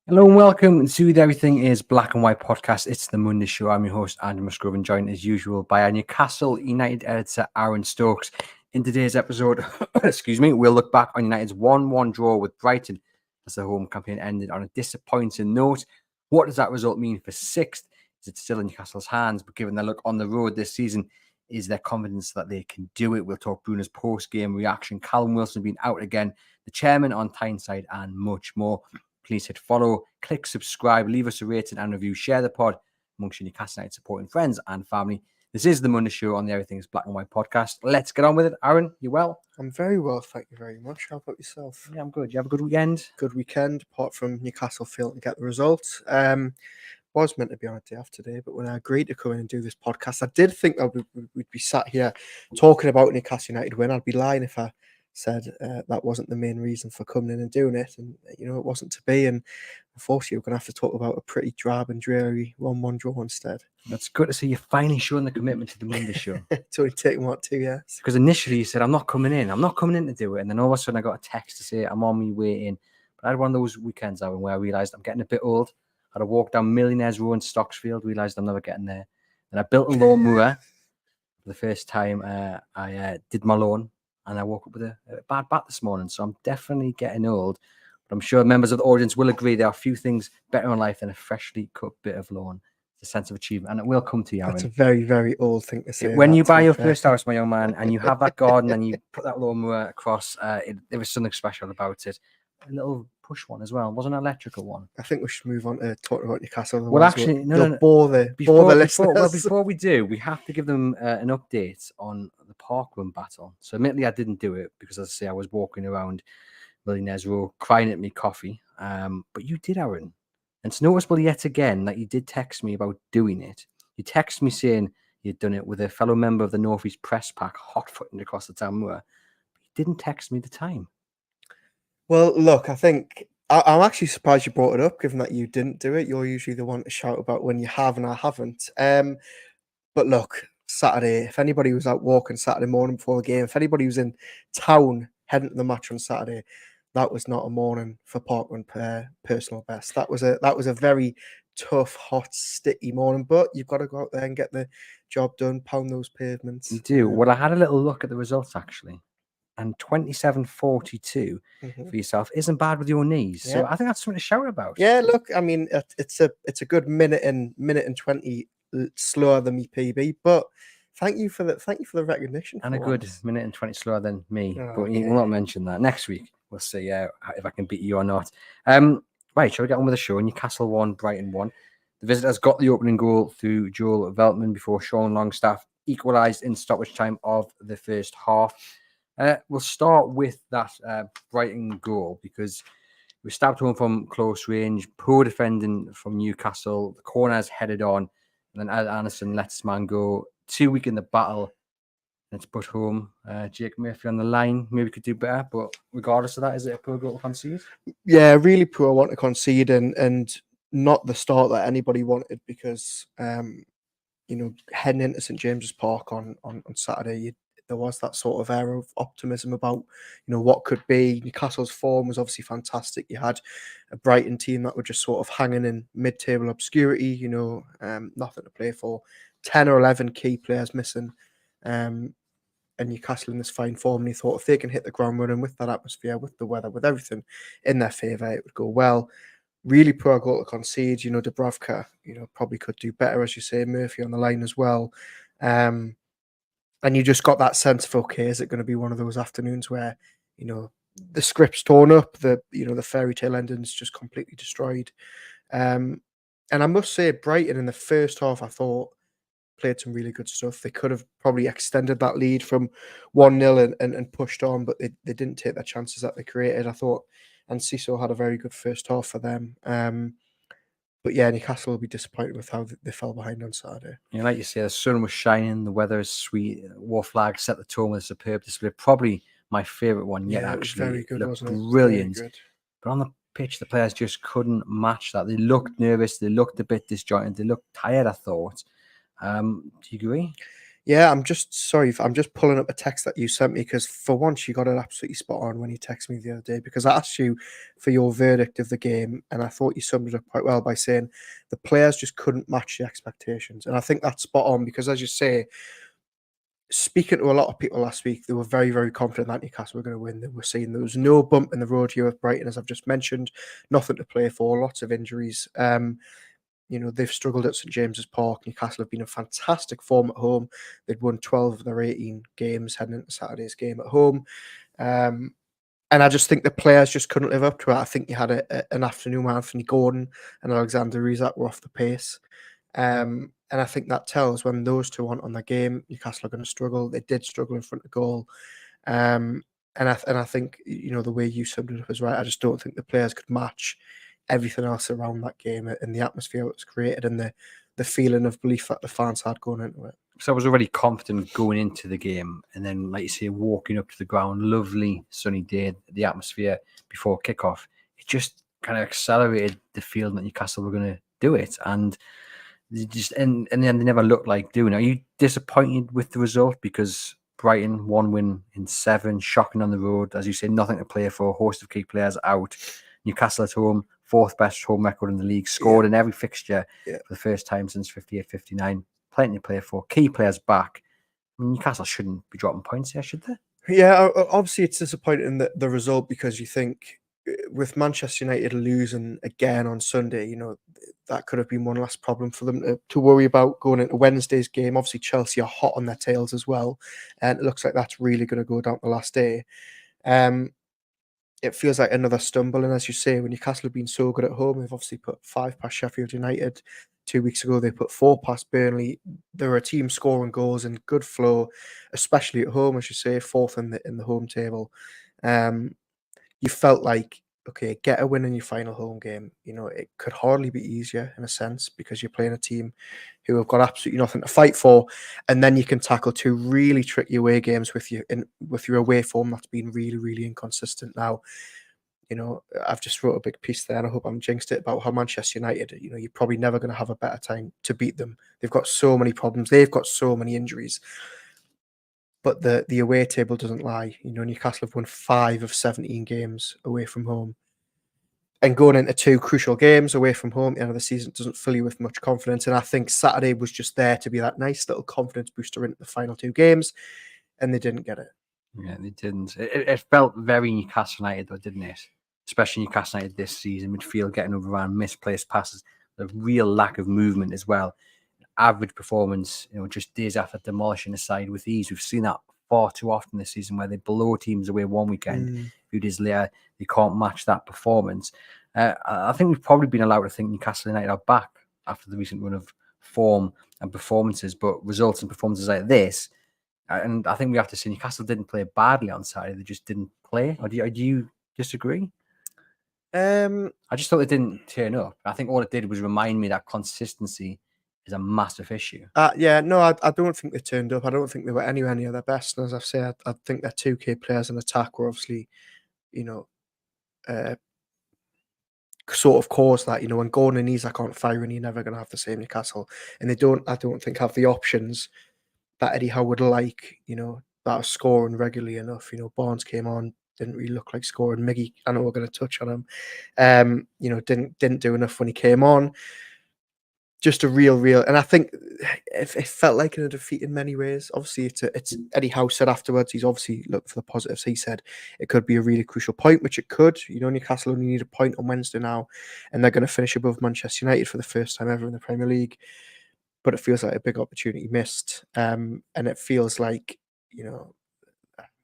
Hello and welcome to the Everything is Black and White podcast. It's the Monday show. I'm your host, Andy Musgrove, and joined as usual by our Newcastle United editor, Aaron Stokes. In today's episode, we'll look back on United's 1-1 draw with Brighton as the home campaign ended on a disappointing note. What does that result mean for sixth? Is it still in Newcastle's hands? But given their look on the road this season, is there confidence that they can do it? We'll talk Bruno's post-game reaction, Callum Wilson being out again, the chairman on Tyneside, and much more. Please hit follow, click subscribe, leave us a rating and review, share the pod amongst your Newcastle United supporting friends and family. This is the Monday show on the Everything is Black and White podcast. Let's get on with it. Aaron, you well? I'm very well, thank you very much. How about yourself? Yeah, I'm good. You have a good weekend? Good weekend, apart from Newcastle failing to get the result. Was meant to be on a day off today, but when I agreed to come in and do this podcast, I did think that we'd be sat here talking about Newcastle United win. I'd be lying if I said that wasn't the main reason for coming in and doing it, and it wasn't to be. And unfortunately, we're going to have to talk about a pretty drab and dreary 1-1 draw instead. That's good to see you finally showing the commitment to the Monday show. It's only taken 2 years. Because initially you said, I'm not coming in to do it. And then all of a sudden I got a text to say I'm on my way in. But I had one of those weekends, Aaron, where I realised I'm getting a bit old. I had to walk down Millionaires Row in Stocksfield, realised I'm never getting there. Then I built a lawnmower for the first time. I did my lawn and I woke up with a bad back this morning. So I'm definitely getting old. But I'm sure members of the audience will agree there are a few things better in life than a freshly cut bit of lawn. It's a sense of achievement, and it will come to you, Aaron. That's a very, very old thing to say. When you buy your first house, my young man, and you have that garden and you put that lawnmower across, there was something special about it. A little push one as well. It wasn't an electrical one. I think we should move on to talking about Newcastle. Well, actually, no. Bore the listeners. Before we do, we have to give them an update on the parkrun battle. So admittedly, I didn't do it because, as I say, I was walking around Millionaires Row crying at me coffee. But you did, Aaron. And it's noticeable yet again that you did text me about doing it. You texted me saying you'd done it with a fellow member of the North East Press Pack, hot-footing across the town moor. But you didn't text me the time. Well, look, I think I'm actually surprised you brought it up, given that you didn't do it. You're usually the one to shout about when you have and I haven't. But look, Saturday, if anybody was out walking Saturday morning before the game, if anybody was in town heading to the match on Saturday, that was not a morning for parkrun personal best. That was a very tough, hot, sticky morning. But you've got to go out there and get the job done, pound those pavements. You do. Well, I had a little look at the results actually, and 27-42 for yourself isn't bad with your knees. Yeah. So I think that's something to shout about. Yeah, look, I mean, it's a good minute and 20 slower than me PB, but. Thank you for the recognition. And a good minute and 20 slower than me. But you will not mention that. Next week, we'll see if I can beat you or not. Right, shall we get on with the show? Newcastle 1, Brighton 1. The visitors got the opening goal through Joel Veltman before Sean Longstaff equalised in stoppage time of the first half. We'll start with that Brighton goal because we stabbed home from close range, poor defending from Newcastle. The corner's headed on, and then Anderson lets his man go. 2 weak in the battle, and it's put home. Jake Murphy on the line. Maybe could do better, but regardless of that, is it a poor goal to concede? Yeah, really poor one to concede, and not the start that anybody wanted because, heading into St James's Park on Saturday, there was that sort of air of optimism about, what could be. Newcastle's form was obviously fantastic. You had a Brighton team that were just sort of hanging in mid-table obscurity, nothing to play for. 10 or 11 key players missing, and Newcastle in this fine form. And he thought if they can hit the ground running with that atmosphere, with the weather, with everything in their favour, it would go well. Really poor goal to concede. Dubravka, probably could do better, as you say. Murphy on the line as well. And you just got that sense of, okay, is it going to be one of those afternoons where, the script's torn up, the fairy tale ending's just completely destroyed. And I must say, Brighton in the first half, I thought, played some really good stuff. They could have probably extended that lead from 1-0 and pushed on, but they didn't take the chances that they created. I thought Enciso had a very good first half for them. But yeah, Newcastle will be disappointed with how they fell behind on Saturday. Yeah, like you say, the sun was shining, the weather is sweet. War Flag set the tone with a superb display. Probably my favourite one yet, actually. Very good, wasn't it? Brilliant. But on the pitch, the players just couldn't match that. They looked nervous. They looked a bit disjointed. They looked tired, I thought. Do you agree? Yeah, I'm just sorry. I'm just pulling up a text that you sent me because for once you got it absolutely spot on when you texted me the other day, because I asked you for your verdict of the game and I thought you summed it up quite well by saying the players just couldn't match the expectations. And I think that's spot on because, as you say, speaking to a lot of people last week, they were very, very confident that Newcastle were going to win. They were saying there was no bump in the road here with Brighton, as I've just mentioned, nothing to play for, lots of injuries. They've struggled at St James's Park. Newcastle have been in fantastic form at home. They'd won 12 of their 18 games heading into Saturday's game at home. And I just think the players just couldn't live up to it. I think you had an afternoon where Anthony Gordon and Alexander Isak were off the pace. And I think that tells when those two aren't on the game, Newcastle are going to struggle. They did struggle in front of goal. And I think, the way you summed it up is right. I just don't think the players could match everything else around that game and the atmosphere that was created and the feeling of belief that the fans had going into it. So I was already confident going into the game, and then, like you say, walking up to the ground, lovely sunny day, the atmosphere before kickoff, it just kind of accelerated the feeling that Newcastle were going to do it, and they just and then they never looked like doing it. Are you disappointed with the result? Because Brighton, 1 win in 7, shocking on the road, as you say, nothing to play for, a host of key players out. Newcastle at home, 4th best home record in the league, scored in every fixture for the first time since 58-59. Plenty to play for, key players back. I mean, Newcastle shouldn't be dropping points here, should they? Yeah, obviously it's disappointing the result because you think with Manchester United losing again on Sunday, that could have been one last problem for them to worry about going into Wednesday's game. Obviously Chelsea are hot on their tails as well, and it looks like that's really going to go down the last day. It feels like another stumble, and as you say, when Newcastle have been so good at home, they've obviously put 5 past Sheffield United. 2 weeks ago, they put 4 past Burnley. They're a team scoring goals in good flow, especially at home, as you say, 4th in the home table. You felt like, okay, get a win in your final home game. It could hardly be easier in a sense because you're playing a team who have got absolutely nothing to fight for, and then you can tackle 2 really tricky away games with your away form that's been really, really inconsistent. Now, I've just wrote a big piece there, and I hope I'm jinxed it about how Manchester United, you're probably never going to have a better time to beat them. They've got so many problems. They've got so many injuries. But the away table doesn't lie. Newcastle have won 5 of 17 games away from home. And going into 2 crucial games away from home at the end of the season doesn't fill you with much confidence. And I think Saturday was just there to be that nice little confidence booster into the final 2 games, and they didn't get it. Yeah, they didn't. It felt very Newcastle United, though, didn't it? Especially Newcastle United this season, midfield getting overrun, misplaced passes, the real lack of movement as well. Average performance, just days after demolishing a side with ease. We've seen that far too often this season where they blow teams away one weekend, a few days later, they can't match that performance. I think we've probably been allowed to think Newcastle United are back after the recent run of form and performances, but results and performances like this, and I think we have to say Newcastle didn't play badly on Saturday, they just didn't play. Or do you disagree? I just thought they didn't turn up. I think all it did was remind me that consistency is a massive issue. I don't think they turned up. I don't think they were anywhere near their best. And as I've said, I think their 2 key players in attack were obviously, sort of caused that. When Gordon and Isak aren't firing, you're never going to have the same Newcastle. And I don't think have the options that Eddie Howe would like, that are scoring regularly enough. Barnes came on, didn't really look like scoring. Miggy, I know we're going to touch on him. Didn't do enough when he came on. Just a real, and I think it felt like in a defeat in many ways. Obviously, it's Eddie Howe said afterwards. He's obviously looked for the positives. He said it could be a really crucial point, which it could. Newcastle only need a point on Wednesday now, and they're going to finish above Manchester United for the first time ever in the Premier League. But it feels like a big opportunity missed, and it feels like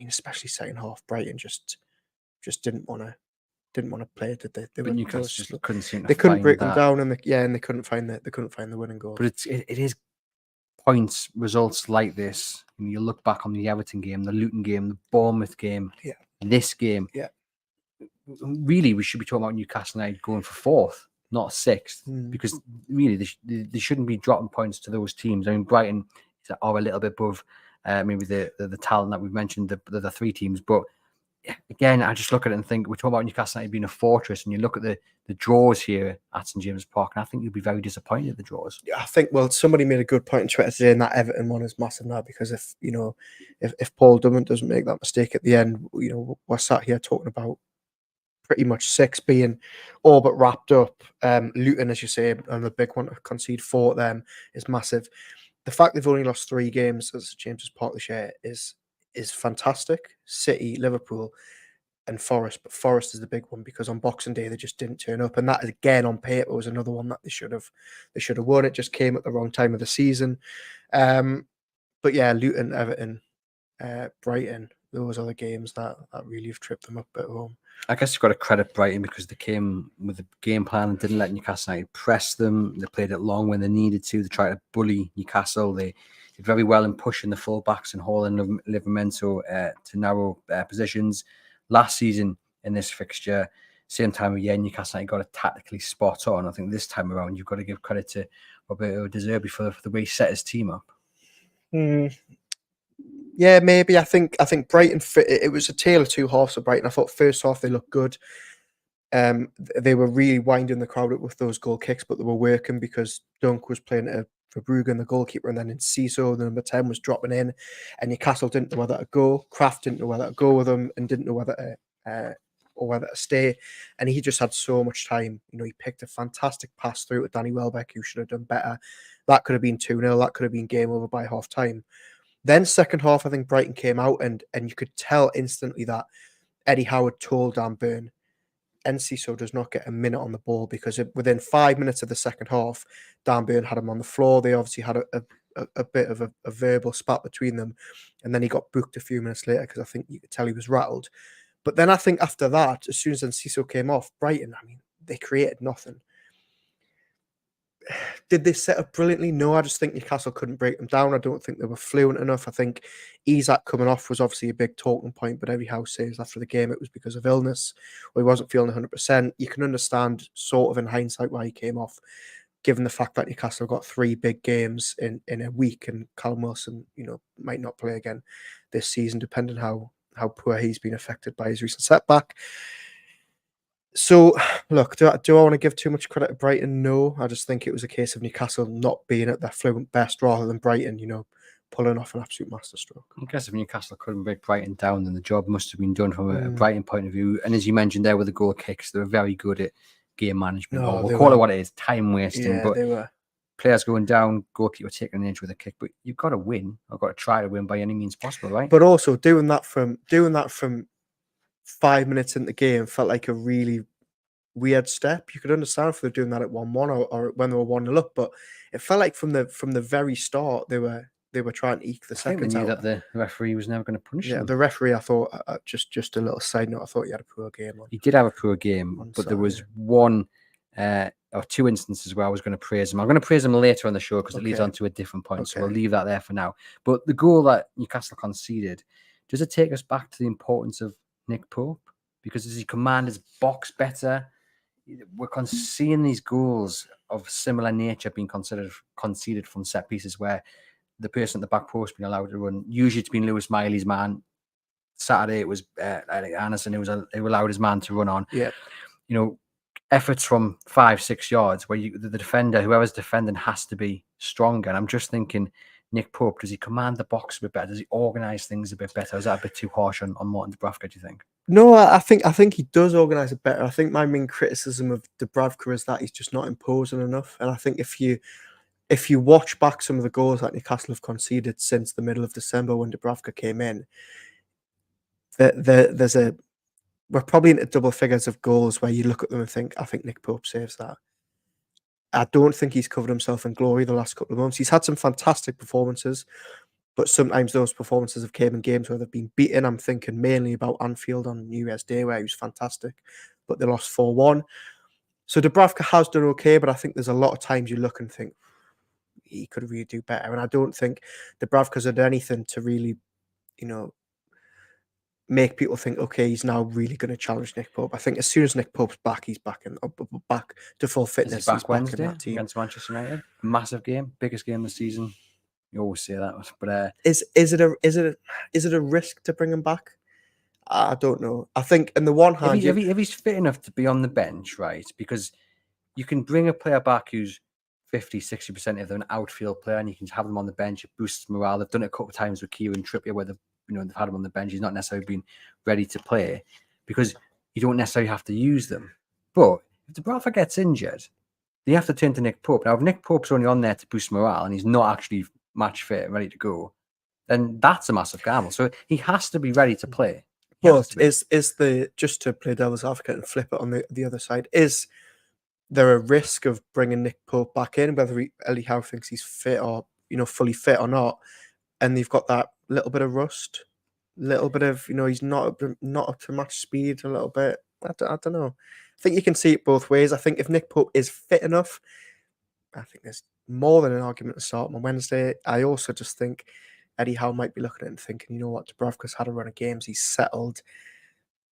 especially second half, Brighton just didn't want to play it, did they? But Newcastle just couldn't seem to. They couldn't break them down, and they couldn't find the winning goal. But it is points results like this. When you look back on the Everton game, the Luton game, the Bournemouth game, this game. Yeah. Really, we should be talking about Newcastle United going for 4th, not 6th, because really they shouldn't be dropping points to those teams. I mean, Brighton are a little bit above maybe the talent that we've mentioned, the 3 teams, but again, I just look at it and think, we're talking about Newcastle United being a fortress, and you look at the draws here at St James's Park, and I think you'll be very disappointed at the draws. I think, well, somebody made a good point on Twitter today, and that Everton one is massive now, because if Paul Drummond doesn't make that mistake at the end, we're sat here talking about pretty much 6 being all but wrapped up. Luton, as you say, and the big one to concede 4 at them is massive. The fact they've only lost 3 games at St James's Park this year is fantastic. City, Liverpool, and Forest, but Forest is the big one because on Boxing Day they just didn't turn up, and that again on paper was another one that they should have won. It just came at the wrong time of the season. But yeah, Luton, Everton, Brighton, those are the games that really have tripped them up at home. I guess you've got to credit Brighton because they came with a game plan and didn't let Newcastle United press them. They played it long when they needed to. They tried to bully Newcastle. They did very well in pushing the fullbacks and hauling Livramento to narrow positions. Last season in this fixture, same time of year, Newcastle United got it tactically spot on. I think this time around, you've got to give credit to Roberto De Zerbi for the way he set his team up. Yeah, maybe. I think Brighton, it was a tale of 2 halves of Brighton. I thought first half they looked good. They were really winding the crowd up with those goal kicks, but they were working because Dunk was playing for Brugge, the goalkeeper, and then in Ciso, the number 10, was dropping in, and Newcastle didn't know whether to go. Kraft didn't know whether to go with them and didn't know whether to stay, and he just had so much time. He picked a fantastic pass through to Danny Welbeck, who should have done better. That could have been 2-0. That could have been game over by half time. Then second half, I think Brighton came out and you could tell instantly that Eddie Howard told Dan Burn, Enciso does not get a minute on the ball, because within 5 minutes of the second half, Dan Burn had him on the floor. They obviously had a bit of a verbal spat between them, and then he got booked a few minutes later because I think you could tell he was rattled. But then I think after that, as soon as Enciso came off, Brighton, they created nothing. Did they set up brilliantly? No, I just think Newcastle couldn't break them down. I don't think they were fluent enough. I think Isak coming off was obviously a big talking point, but every house says after the game it was because of illness, or he wasn't feeling 100%. You can understand sort of in hindsight why he came off, given the fact that Newcastle got 3 big games in a week, and Callum Wilson, might not play again this season, depending how poor he's been affected by his recent setback. So, look, do I want to give too much credit to Brighton? No, I just think it was a case of Newcastle not being at their fluent best, rather than Brighton, pulling off an absolute masterstroke. I guess if Newcastle couldn't break Brighton down, then the job must have been done from a Brighton point of view. And as you mentioned there with the goal kicks, they were very good at game management. We'll call it what it is, time wasting. Yeah, but they were. Players going down, goalkeeper taking an inch with a kick, but you've got to win. I've got to try to win by any means possible, right? But also doing that from 5 minutes into the game felt like a really weird step. You could understand if they're doing that at 1-1 or when they were 1-0 up, but it felt like from the very start they were trying to eke the seconds out. That the referee was never going to punish them. The referee, I thought, just a little side note, I thought he had a poor game. He did have a poor game, but there was one or 2 instances where I was going to praise him. I'm going to praise him later on the show because it leads on to a different point. So we'll leave that there for now. But the goal that Newcastle conceded, does it take us back to the importance of Nick Pope? Because does he command his box better? We're seeing these goals of similar nature being conceded from set pieces where the person at the back post being allowed to run. Usually it's been Lewis Miley's man. Saturday it was Anderson who allowed his man to run on. Yeah. Efforts from 5-6 yards where the defender, whoever's defending, has to be stronger. And I'm just thinking, Nick Pope, does he command the box a bit better? Does he organise things a bit better? Is that a bit too harsh on Martin Dubravka, do you think? No, I think he does organise it better. I think my main criticism of Dubravka is that he's just not imposing enough. And I think if you watch back some of the goals that Newcastle have conceded since the middle of December when Dubravka came in, we're probably into double figures of goals where you look at them and think, I think Nick Pope saves that. I don't think he's covered himself in glory the last couple of months. He's had some fantastic performances, but sometimes those performances have came in games where they've been beaten. I'm thinking mainly about Anfield on New Year's Day, where he was fantastic, but they lost 4-1. So Dubravka has done okay, but I think there's a lot of times you look and think he could really do better. And I don't think Dubravka's had anything to really, make people think, okay, he's now really going to challenge Nick Pope. I think as soon as Nick Pope's back, he's back to full fitness. He's back Wednesday in that team against Manchester United. Massive game, biggest game of the season. You always say that, but is it a risk to bring him back? I don't know. I think, on the one If, hand, if he's fit enough to be on the bench, right? Because you can bring a player back who's 50, 60% if they're an outfield player, and you can have them on the bench. It boosts morale. They've done it a couple of times with Kieran Trippier, where they've had him on the bench. He's not necessarily been ready to play because you don't necessarily have to use them. But if Dubravka gets injured, they have to turn to Nick Pope. Now, if Nick Pope's only on there to boost morale and he's not actually match fit and ready to go, then that's a massive gamble. So he has to be ready to play. but is the, just to play devil's advocate and flip it on the other side, is there a risk of bringing Nick Pope back in, whether Eddie Howe thinks he's fit or fully fit or not, and they've got that little bit of rust, little bit of he's not up to match speed a little bit. I don't know. I think you can see it both ways. I think if Nick Pope is fit enough, I think there's more than an argument to start him on Wednesday. I also just think Eddie Howe might be looking at it and thinking, you know what, Dubravka's had a run of games, he's settled.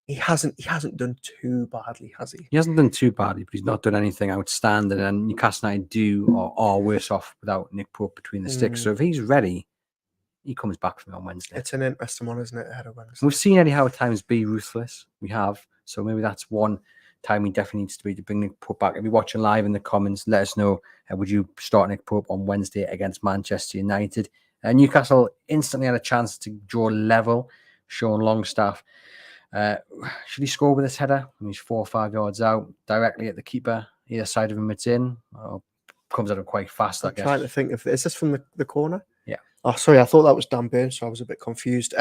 He hasn't done too badly, has he? He hasn't done too badly, but he's not done anything outstanding. And Newcastle United do or are worse off without Nick Pope between the sticks. So if he's ready, he comes back from on Wednesday. It's an interesting one, isn't it, ahead of Wednesday? We've seen Eddie Howe at times be ruthless. We have. So maybe that's one time he definitely needs to be to bring Nick Pope back. If you're watching live in the comments, let us know. Would you start Nick Pope on Wednesday against Manchester United? Newcastle instantly had a chance to draw level. Sean Longstaff. Should he score with this header? He's 4 or 5 yards out, directly at the keeper. Either side of him, it's in. Comes out quite fast, I guess. I'm trying to think of, is this from the corner? Yeah. Oh, sorry, I thought that was Dan Burns, so I was a bit confused.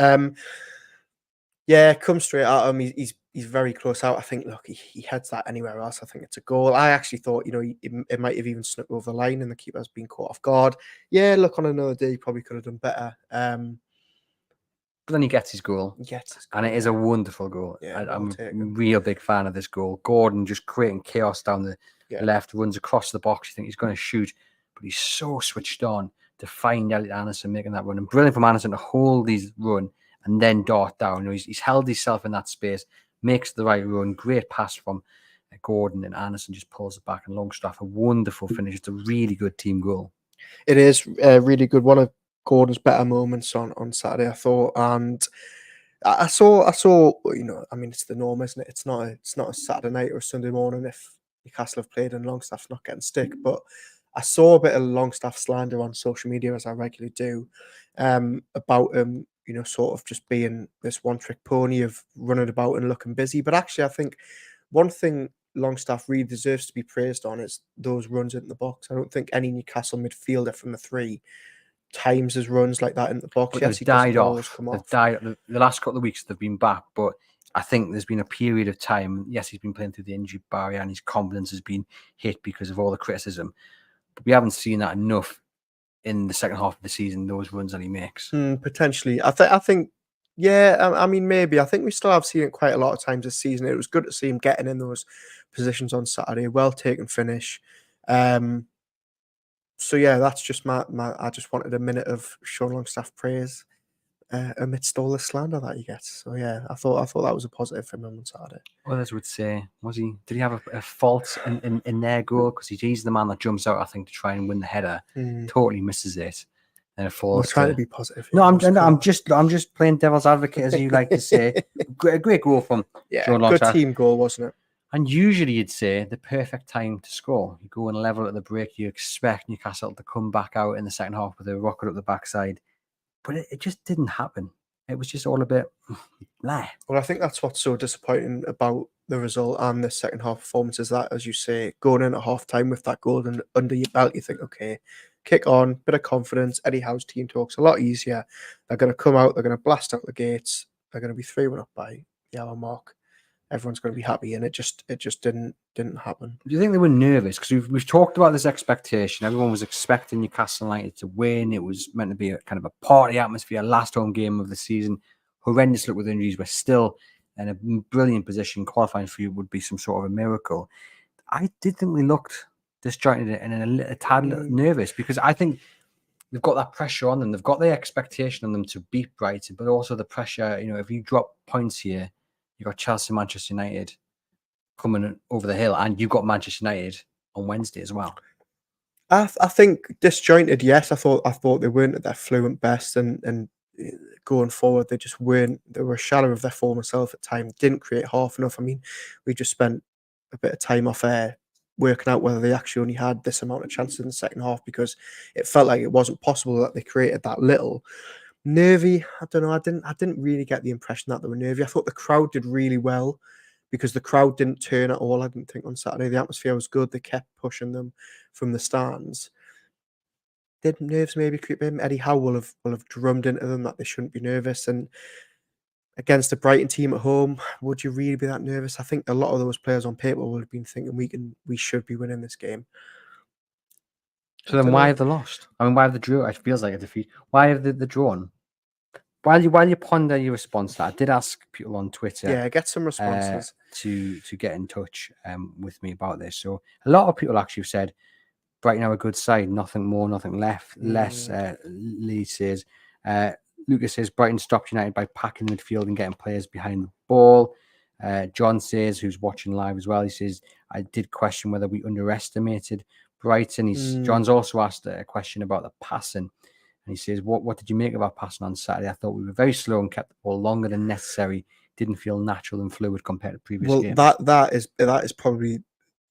Yeah, come straight at him. He's very close out. I think, look, he heads that anywhere else. I think it's a goal. I actually thought, it might have even snuck over the line and the keeper's been caught off guard. Yeah, look, on another day, he probably could have done better. But then he gets his goal. And it is a wonderful goal. Yeah, I'm a real big fan of this goal. Gordon just creating chaos down the left, runs across the box. You think he's going to shoot, but he's so switched on to find Elliot Anderson making that run. And brilliant from Anderson to hold his run and then dart down. He's held himself in that space, makes the right run. Great pass from Gordon, and Anderson just pulls it back. And Longstaff, a wonderful finish. It's a really good team goal. It is really good. One of Gordon's better moments on Saturday, I thought, and I saw, I mean, it's the norm, isn't it? It's not a Saturday night or a Sunday morning if Newcastle have played and Longstaff's not getting stick, but I saw a bit of Longstaff slander on social media, as I regularly do, about him, sort of just being this one-trick pony of running about and looking busy. But actually, I think one thing Longstaff really deserves to be praised on is those runs into the box. I don't think any Newcastle midfielder from the three times his runs like that in the box. But yes, he died off. They've died the last couple of weeks. They've been back, but I think there's been a period of time. Yes, he's been playing through the injury barrier, and his confidence has been hit because of all the criticism. But we haven't seen that enough in the second half of the season. Those runs that he makes, potentially. I think, yeah. I mean, maybe. I think we still have seen it quite a lot of times this season. It was good to see him getting in those positions on Saturday. Well taken finish. So yeah, that's just my. I just wanted a minute of Sean Longstaff praise amidst all the slander that he gets. So yeah, I thought that was a positive for him on Saturday. Others would say, did he have a fault in their goal? Because he's the man that jumps out, I think, to try and win the header. Totally misses it, and it falls. We're trying to be positive. No, I'm just playing devil's advocate, as you like to say. A great goal from Sean Longstaff. Good team goal, wasn't it? And usually you'd say the perfect time to score. You go and level at the break. You expect Newcastle to come back out in the second half with a rocket up the backside. But it just didn't happen. It was just all a bit blah. Well, I think that's what's so disappointing about the result and the second half performance is that, as you say, going in at half time with that goal and under your belt, you think, okay, kick on, bit of confidence. Eddie Howe's team talks a lot easier. They're going to come out, they're going to blast out the gates. They're going to be 3-1 up by the hour mark. Everyone's going to be happy, and it just didn't happen. Do you think they were nervous? Because we've talked about this expectation. Everyone was expecting Newcastle United to win. It was meant to be a kind of a party atmosphere, last home game of the season. Horrendous look with injuries. We're still in a brilliant position. Qualifying for you would be some sort of a miracle. I did think we looked disjointed and a tad nervous, because I think they've got that pressure on them. They've got the expectation on them to beat Brighton, but also the pressure, if you drop points here, you've got Chelsea, Manchester United coming over the hill, and you've got Manchester United on Wednesday as well. I think disjointed, yes. I thought they weren't at their fluent best, and going forward, they just weren't. They were a shadow of their former self at times. Didn't create half enough. I mean, we just spent a bit of time off air working out whether they actually only had this amount of chances in the second half, because it felt like it wasn't possible that they created that little. Nervy, I don't know. I didn't really get the impression that they were nervy. I thought the crowd did really well, because the crowd didn't turn at all. I didn't think on Saturday. The atmosphere was good. They kept pushing them from the stands. Did nerves maybe creep in? Eddie Howe will have drummed into them that they shouldn't be nervous. And against the Brighton team at home, would you really be that nervous? I think a lot of those players on paper would have been thinking we should be winning this game. So then why have they lost? I mean, why have they drew? It feels like a defeat. Why have they drawn? While you ponder your response to that, I did ask people on Twitter. Yeah, get some responses to get in touch with me about this. So a lot of people actually said Brighton are a good side, nothing more, nothing less. Lee says, Lucas says Brighton stopped United by packing midfield and getting players behind the ball. John says, who's watching live as well, he says, I did question whether we underestimated Brighton. John's also asked a question about the passing. And he says, what did you make of our passing on Saturday? I thought we were very slow and kept the ball longer than necessary. Didn't feel natural and fluid compared to previous games. That is probably,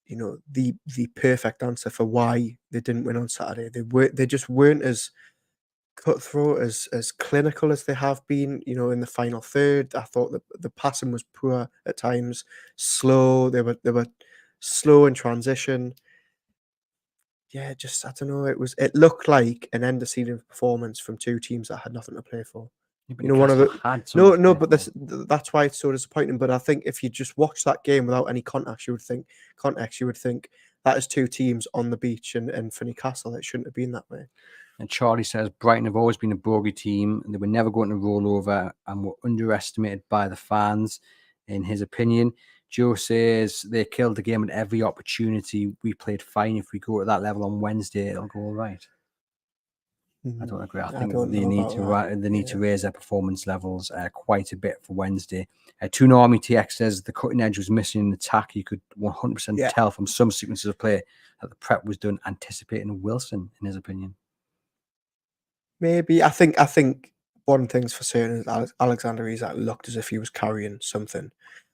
you know, the perfect answer for why they didn't win on Saturday. They just weren't as cutthroat, as clinical as they have been, you know, in the final third. I thought that the passing was poor at times, slow. They were slow in transition. Yeah, just I don't know. It looked like an end of season performance from two teams that had nothing to play for. Yeah, You know, one of the had but that's why it's so disappointing. But I think if you just watch that game without any context, you would think that is two teams on the beach, and for Newcastle, it shouldn't have been that way. And Charlie says Brighton have always been a bogey team, and they were never going to roll over and were underestimated by the fans, in his opinion. Joe says they killed the game at every opportunity. We played fine. If we go at that level on Wednesday, it'll go all right. I don't agree. I think they need to raise their performance levels quite a bit for Wednesday. Toonami TX says the cutting edge was missing in attack. You could 100% tell from some sequences of play that the prep was done anticipating Wilson, in his opinion. Maybe I think one thing's for certain is Alexander Isak looked as if he was carrying something,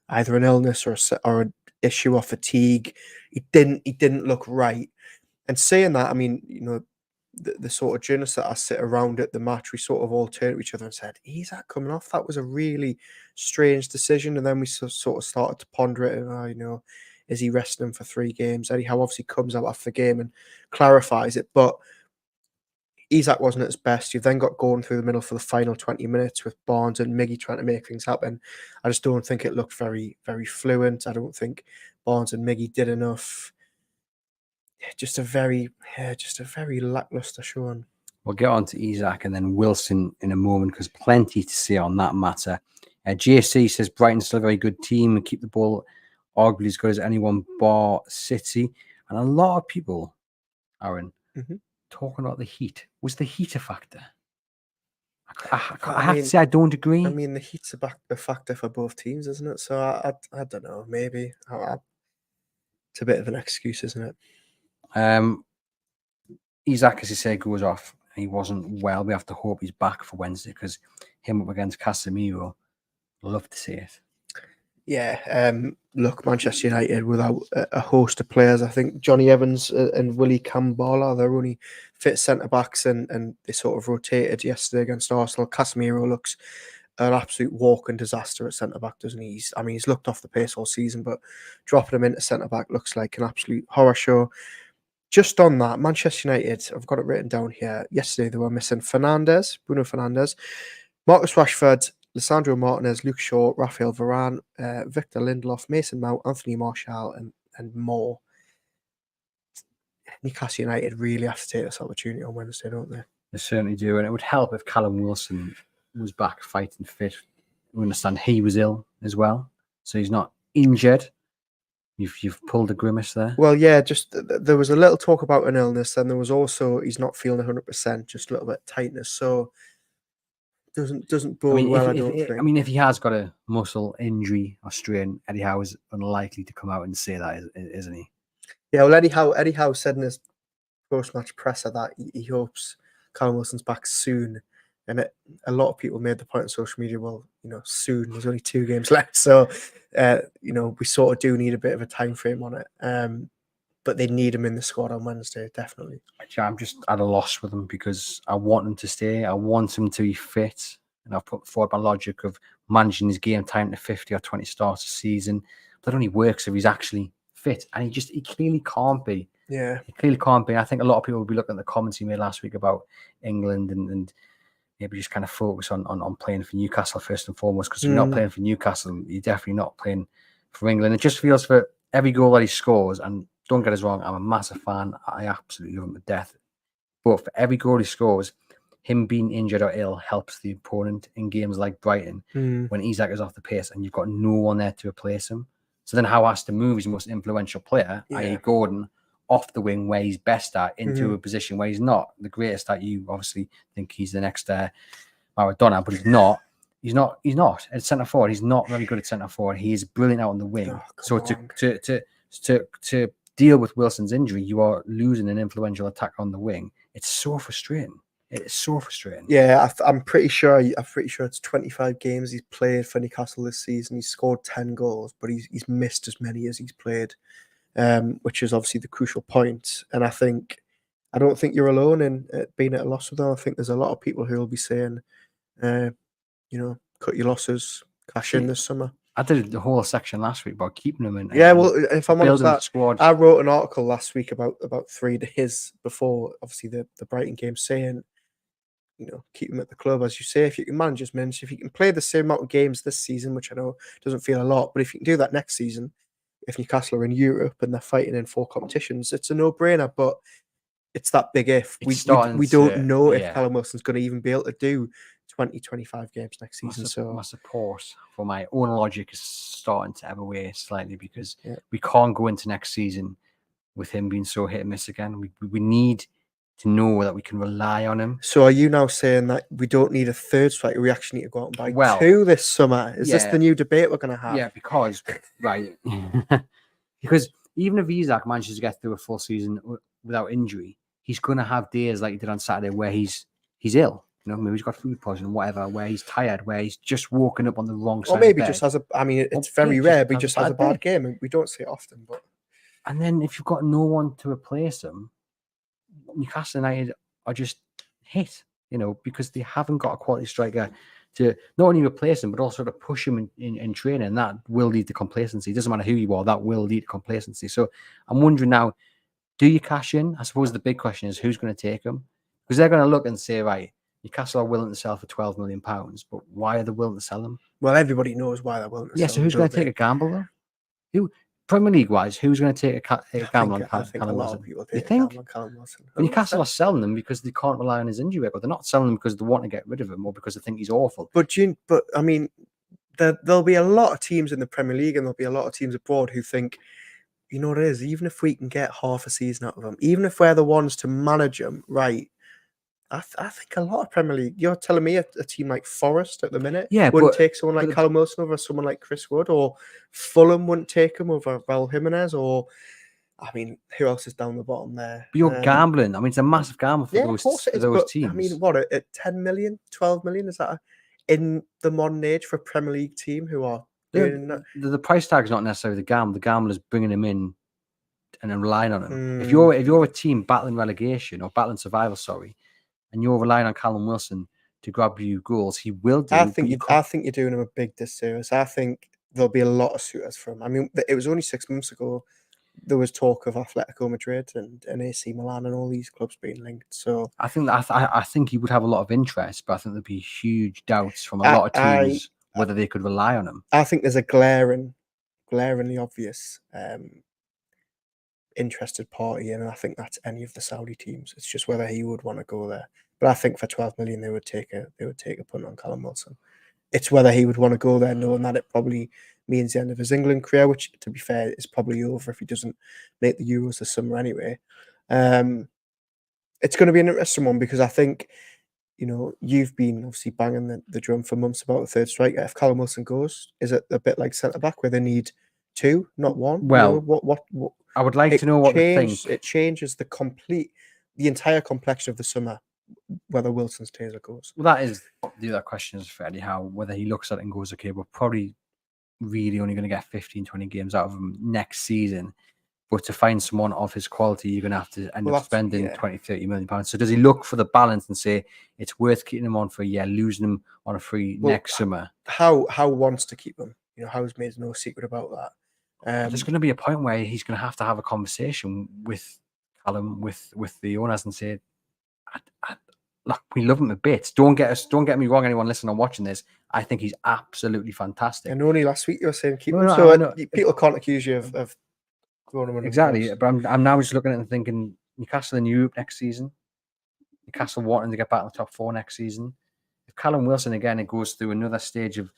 either an illness or an issue of fatigue. He didn't look right. And saying that, I mean, you know, the sort of journalists that I sit around at the match, we sort of all turned to each other and said, Isak coming off, that was a really strange decision. And then we sort of started to ponder it, and you know, is he resting him for 3 games? Eddie Howe obviously comes out after the game and clarifies it, but Isak wasn't at his best. You've then got going through the middle for the final 20 minutes with Barnes and Miggy trying to make things happen. I just don't think it looked very, very fluent. I don't think Barnes and Miggy did enough. Just a very lackluster showing. We'll get on to Isak and then Wilson in a moment, because plenty to say on that matter. JC says Brighton's still a very good team and keep the ball arguably as good as anyone bar City. And a lot of people, Aaron, talking about the heat. Was the heat a factor? I have to say I don't agree. I mean, the heat's a factor for both teams, isn't it? So I don't know. Maybe it's a bit of an excuse, isn't it? Isak, as you say, goes off. He wasn't well. We have to hope he's back for Wednesday, because him up against Casemiro, love to see it. Yeah, look, Manchester United without a host of players. I think Johnny Evans and Willie Campbell are their only fit centre-backs, and they sort of rotated yesterday against Arsenal. Casemiro looks an absolute walking disaster at centre-back, doesn't he? He's looked off the pace all season, but dropping him into centre-back looks like an absolute horror show. Just on that, Manchester United, I've got it written down here. Yesterday, they were missing Bruno Fernandes, Marcus Rashford, Lisandro Martinez, Luke Shaw, Raphael Varane, Victor Lindelof, Mason Mount, Anthony Martial, and more. Newcastle United really have to take this opportunity on Wednesday, don't they? They certainly do, and it would help if Callum Wilson was back fighting fit. We understand he was ill as well, so he's not injured. You've pulled a grimace there. Well, yeah, just there was a little talk about an illness, and there was also he's not feeling 100%, just a little bit of tightness. So doesn't bode well. I don't think. I mean, if he has got a muscle injury or strain, Eddie Howe is unlikely to come out and say that, isn't he? Yeah, well, Eddie Howe said in his post-match presser that he hopes Callum Wilson's back soon. And a lot of people made the point on social media, well, soon, there's only 2 games left. So, we sort of do need a bit of a time frame on it. But they need him in the squad on Wednesday, definitely. I'm just at a loss with him because I want him to stay. I want him to be fit. And I've put forward my logic of managing his game time to 50 or 20 starts a season. That only works if he's actually fit. And he clearly can't be. Yeah. He clearly can't be. I think a lot of people will be looking at the comments he made last week about England and maybe just kind of focus on playing for Newcastle first and foremost, because if you're not playing for Newcastle, you're definitely not playing for England. It just feels for every goal that he scores, and don't get us wrong, I'm a massive fan. I absolutely love him to death. But for every goal he scores, him being injured or ill helps the opponent in games like Brighton when Isak is off the pace and you've got no one there to replace him. So then Howe has to move his most influential player, i.e. Gordon, off the wing where he's best at into a position where he's not the greatest at. You obviously think he's the next Maradona, but he's not. He's not at centre forward. He's not very good at centre forward. He is brilliant out on the wing. So to deal with Wilson's injury, you are losing an influential attacker on the wing. It's so frustrating. It's so frustrating. Yeah, I'm pretty sure it's 25 games he's played for Newcastle this season. He's scored 10 goals, but he's missed as many as he's played, which is obviously the crucial point. And I don't think you're alone in being at a loss with them. I think there's a lot of people who will be saying, cut your losses, cash in this summer. I did the whole section last week about keeping them in. Yeah, well, if I'm honest, that squad. I wrote an article last week about 3 days before, obviously, the Brighton game, saying, keep him at the club, as you say. If you can manage his minutes, if you can play the same amount of games this season, which I know doesn't feel a lot, but if you can do that next season, if Newcastle are in Europe and they're fighting in 4 competitions, it's a no-brainer. But it's that big if. We don't know if Callum Wilson's going to even be able to do 20, 25 games next season. My support for my own logic is starting to ebb away slightly because we can't go into next season with him being so hit and miss again. We need to know that we can rely on him. So are you now saying that we don't need a third striker? We actually need to go out and buy 2 this summer? Is this the new debate we're going to have? Yeah, because because even if Isak manages to get through a full season without injury, he's going to have days like he did on Saturday where he's ill. Maybe he's got food poisoning, whatever, where he's tired, where he's just woken up on the wrong side. Or maybe just has it's very rare, but he just has a bad game, and we don't see it often. But and then if you've got no one to replace him, Newcastle United are just hit, because they haven't got a quality striker to not only replace him, but also to push him in training. And that will lead to complacency. It doesn't matter who you are, that will lead to complacency. So I'm wondering now, do you cash in? I suppose the big question is who's going to take him? Because they're going to look and say, right, Newcastle are willing to sell for £12 million, but why are they willing to sell them? Well, everybody knows why they're willing to sell them. So who's going to take a gamble, though? Who, Premier League-wise, who's going to take a gamble on Callum Wilson? I think a lot of people take a gamble on Callum Wilson. Newcastle are selling them because they can't rely on his injury record. They're not selling them because they want to get rid of him or because they think he's awful. But I mean, there'll be a lot of teams in the Premier League and there'll be a lot of teams abroad who think, you know what it is, even if we can get half a season out of him, even if we're the ones to manage him, right, I think a lot of Premier League, you're telling me a team like Forest at the minute wouldn't take someone like Callum Wilson over someone like Chris Wood, or Fulham wouldn't take him over Raul Jimenez, or, I mean, who else is down the bottom there? But you're gambling. I mean, it's a massive gamble for those teams. I mean, what, at 10 million, 12 million, is that in the modern age for a Premier League team who are doing that? The price tag is not necessarily the gamble. The gamble is bringing him in and then relying on him. If you're a team battling relegation or battling survival, and you're relying on Callum Wilson to grab you goals, he will do. I think you're doing him a big disservice. I think there'll be a lot of suitors for him. I mean, it was only 6 months ago there was talk of Atletico Madrid and AC Milan and all these clubs being linked. So I think he would have a lot of interest, but I think there'd be huge doubts from a lot of teams whether they could rely on him. I think there's a glaringly obvious interested party, and I think that's any of the Saudi teams. It's just whether he would want to go there. But I think for 12 million they would take a punt on Callum Wilson. It's whether he would want to go there, knowing that it probably means the end of his England career, which, to be fair, is probably over if he doesn't make the Euros this summer anyway. It's going to be an interesting one because I think, you've been obviously banging the drum for months about the third striker. If Callum Wilson goes, is it a bit like centre back where they need 2, not 1? Well, what I would like to know what they think. It changes the entire complexion of the summer whether Wilson stays or goes. Well, that is the other question is for Eddie Howe, whether he looks at it and goes, okay, we're probably really only going to get 15, 20 games out of him next season. But to find someone of his quality, you're going to have to end up spending 20, 30 million pounds. So does he look for the balance and say it's worth keeping him on for a year, losing him on a free next summer? Howe wants to keep him. Howe's made no secret about that. There's going to be a point where he's going to have a conversation with Callum, with the owners, and say, look, we love him a bit. Don't get me wrong, anyone listening or watching this. I think he's absolutely fantastic. And only last week you were saying keep him. So people can't accuse you of throwing him in. Exactly. But I'm now just looking at it and thinking Newcastle in Europe next season. Newcastle wanting to get back in the top 4 next season. If Callum Wilson again it goes through another stage of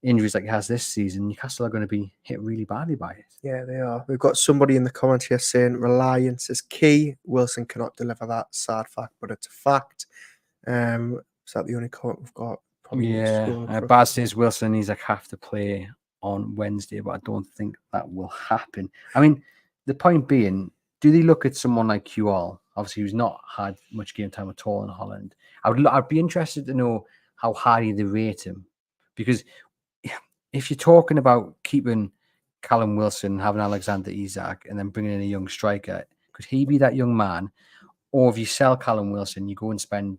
injuries like he has this season, Newcastle are going to be hit really badly by it. Yeah, they are. We've got somebody in the comments here saying reliance is key. Wilson cannot deliver that. Sad fact, but it's a fact. Is that the only comment we've got? Probably Baz says Wilson needs have to play on Wednesday, but I don't think that will happen. I mean, the point being, do they look at someone like QL, obviously who's not had much game time at all in Holland? I'd be interested to know how highly they rate him, because if you're talking about keeping Callum Wilson, having Alexander Isak, and then bringing in a young striker, could he be that young man? Or if you sell Callum Wilson, you go and spend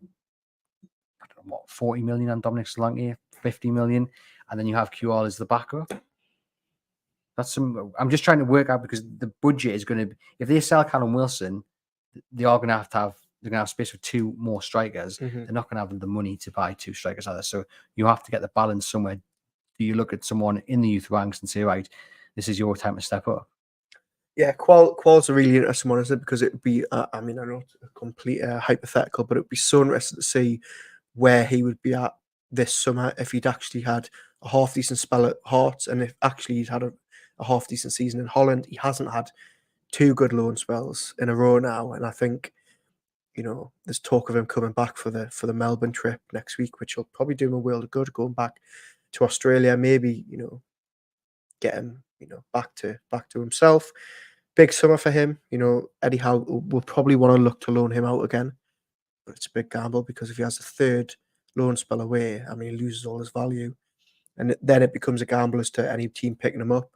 40 million on Dominic Solanke, 50 million, and then you have QL as the backup. I'm just trying to work out, because the budget is going to, if they sell Callum Wilson, they are going to have they're going to have space for 2 more strikers. Mm-hmm. They're not going to have the money to buy 2 strikers either. So you have to get the balance somewhere. Do you look at someone in the youth ranks and say, right, this is your time to step up? Yeah, Qual's a really interesting one, isn't it? Because it would be, I know it's a complete hypothetical, but it would be so interesting to see where he would be at this summer if he'd actually had a half-decent spell at Hearts, and if actually he'd had a half-decent season in Holland. He hasn't had 2 good loan spells in a row now, and I think, there's talk of him coming back for the Melbourne trip next week, which will probably do him a world of good, going back to Australia, maybe, get him, back to himself. Big summer for him. Eddie Howe will probably want to look to loan him out again, but it's a big gamble, because if he has a 3rd loan spell away, he loses all his value, and then it becomes a gamble as to any team picking him up.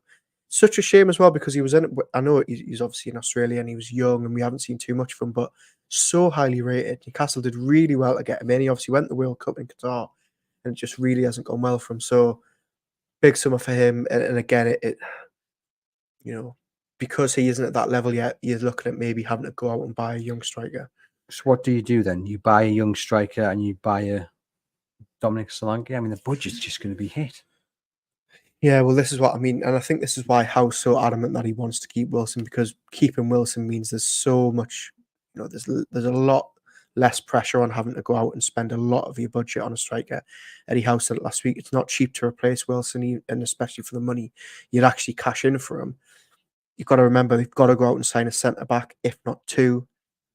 Such a shame as well, because he was in it. I know he's obviously in Australia and he was young and we haven't seen too much from him, but so highly rated. Newcastle did really well to get him in. He obviously went to the World Cup in Qatar, and it just really hasn't gone well for him. So big summer for him. And again, it because he isn't at that level yet, you're looking at maybe having to go out and buy a young striker. So what do you do then? You buy a young striker and you buy a Dominic Solanke? The budget's just going to be hit. Yeah, well, this is what I mean. And I think this is why Howe's so adamant that he wants to keep Wilson, because keeping Wilson means there's so much, there's a lot less pressure on having to go out and spend a lot of your budget on a striker. Eddie Howe said it last week, it's not cheap to replace Wilson, and especially for the money you'd actually cash in for him. You've got to remember, they've got to go out and sign a centre-back, if not 2.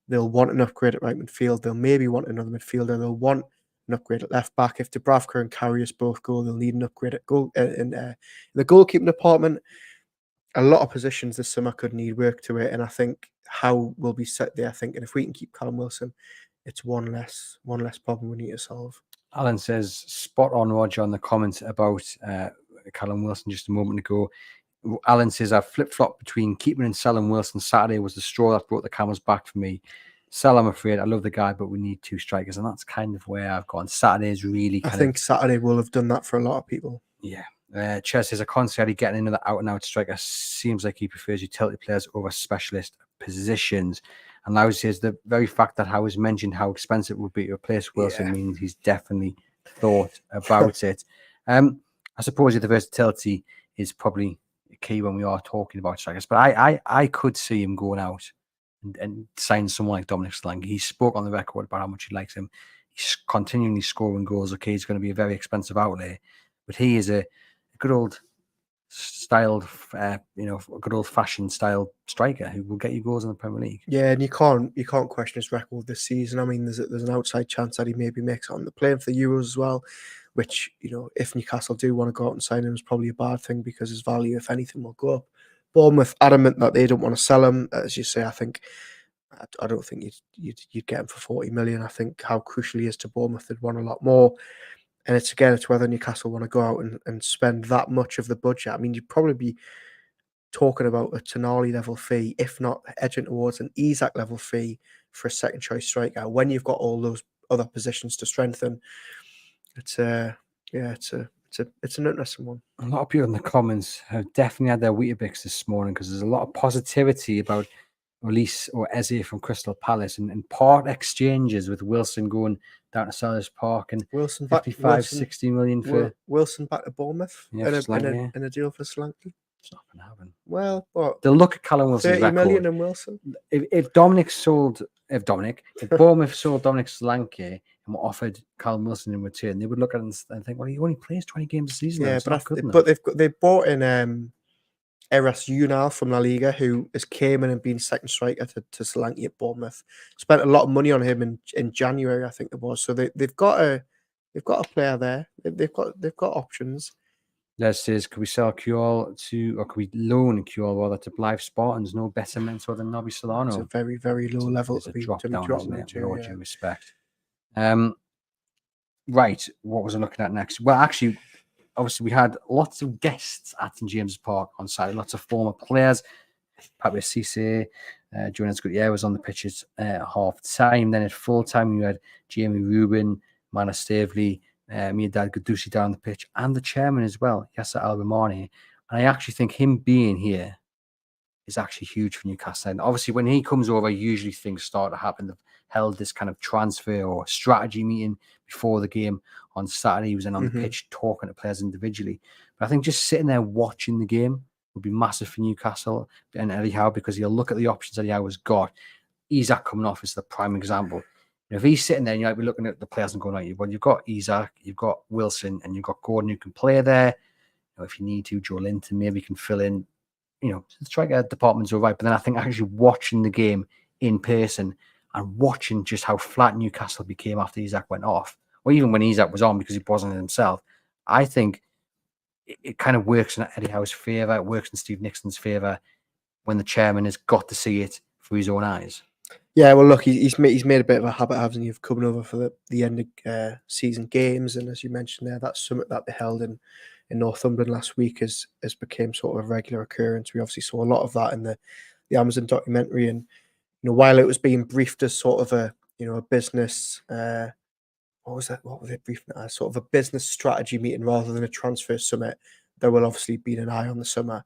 They'll want an upgrade at right midfield. They'll maybe want another midfielder. They'll want an upgrade at left back. If Dubravka and Karius both go, they'll need an upgrade at goal in the goalkeeping department. A lot of positions this summer could need work to it, and I think Howe will be set there thinking, if we can keep Callum Wilson, it's one less problem we need to solve. Alan says, spot on, Roger, on the comment about Callum Wilson just a moment ago. Alan says, I flip-flopped between keeping and selling Wilson. Saturday was the straw that brought the camel's back for me. Sell, I'm afraid. I love the guy, but we need 2 strikers. And that's kind of where I've gone. Saturday is really I think Saturday will have done that for a lot of people. Yeah. Ches says, I can't see getting another out-and-out striker. Seems like he prefers utility players over specialist positions. And Lowe says, the very fact that Howe has mentioned how expensive it would be to replace Wilson means he's definitely thought about it. I suppose the versatility is probably key when we are talking about strikers, but I could see him going out and signing someone like Dominic Solanke. He spoke on the record about how much he likes him. He's continually scoring goals. Okay, he's going to be a very expensive outlay, but he is a good old styled, good old fashioned style striker who will get you goals in the Premier League. Yeah, and you can't question his record this season. There's an outside chance that he maybe makes it on the playing for the Euros as well, which, if Newcastle do want to go out and sign him, is probably a bad thing, because his value, if anything, will go up. Bournemouth adamant that they don't want to sell him. As you say, I think I don't think you'd get him for 40 million. I think how crucial he is to Bournemouth, they'd want a lot more. And it's whether Newcastle want to go out and spend that much of the budget. I mean, you'd probably be talking about a Tonali level fee, if not edging towards an Isak level fee for a second choice striker. When you've got all those other positions to strengthen, it's an interesting one. A lot of people in the comments have definitely had their Weetabix this morning because there's a lot of positivity about release or Eze from Crystal Palace and part exchanges with Wilson going down to Sellers Park and Wilson 60 million for Wilson back to Bournemouth in a deal for Solanke. It's not going to happen. Well, what? They'll look at Callum Wilson's 30 million record. in Wilson. If Bournemouth sold Dominic Solanke and were offered Callum Wilson in return, they would look at it and think, well, he only plays 20 games a season. Yeah, but they've bought in Eras Unal from La Liga, who came in and been second striker to Solanke at Bournemouth. Spent a lot of money on him in January, I think it was. So they've got a player there. They've got options. Les says, could we sell Kewell or could we loan Kewell rather to Blythe Spartans? No better mentor than Nobby Solano. It's a very, very low level to be drop down, isn't it? With all due respect. Right, what was I looking at next? Well, actually, obviously, we had lots of guests at St James's Park on Saturday, lots of former players. Patrick Cisse, Jonas Gutierrez was on the pitches at half time. Then at full time, you had Jamie Rubin, Mana Stavely, Mirdad Gadusi down the pitch, and the chairman as well, Yasser Al-Rahmani. And I actually think him being here is actually huge for Newcastle. And obviously, when he comes over, usually things start to happen. They've held this kind of transfer or strategy meeting before the game on Saturday. He was in on the pitch talking to players individually. But I think just sitting there watching the game would be massive for Newcastle and Eddie Howe, because he'll look at the options Eddie Howe has got. Isak coming off is the prime example. If he's sitting there, you might be looking at the players and going, right, well, you've got Isak, you've got Wilson, and you've got Gordon who can play there. If you need to, Joe Linton maybe can fill in. The striker department's all right. But then I think actually watching the game in person and watching just how flat Newcastle became after Isak went off, or even when Isak was on because he wasn't himself, I think it kind of works in Eddie Howe's favour. It works in Steve Nixon's favour when the chairman has got to see it through his own eyes. Yeah, well, look, he's made a bit of a habit, hasn't he, of coming over for the end of season games, and as you mentioned there, that summit that they held in Northumberland last week has become sort of a regular occurrence. We obviously saw a lot of that in the Amazon documentary, and while it was being briefed as sort of a business, what was that? What was it briefed as? Sort of a business strategy meeting rather than a transfer summit. There will obviously be an eye on the summer.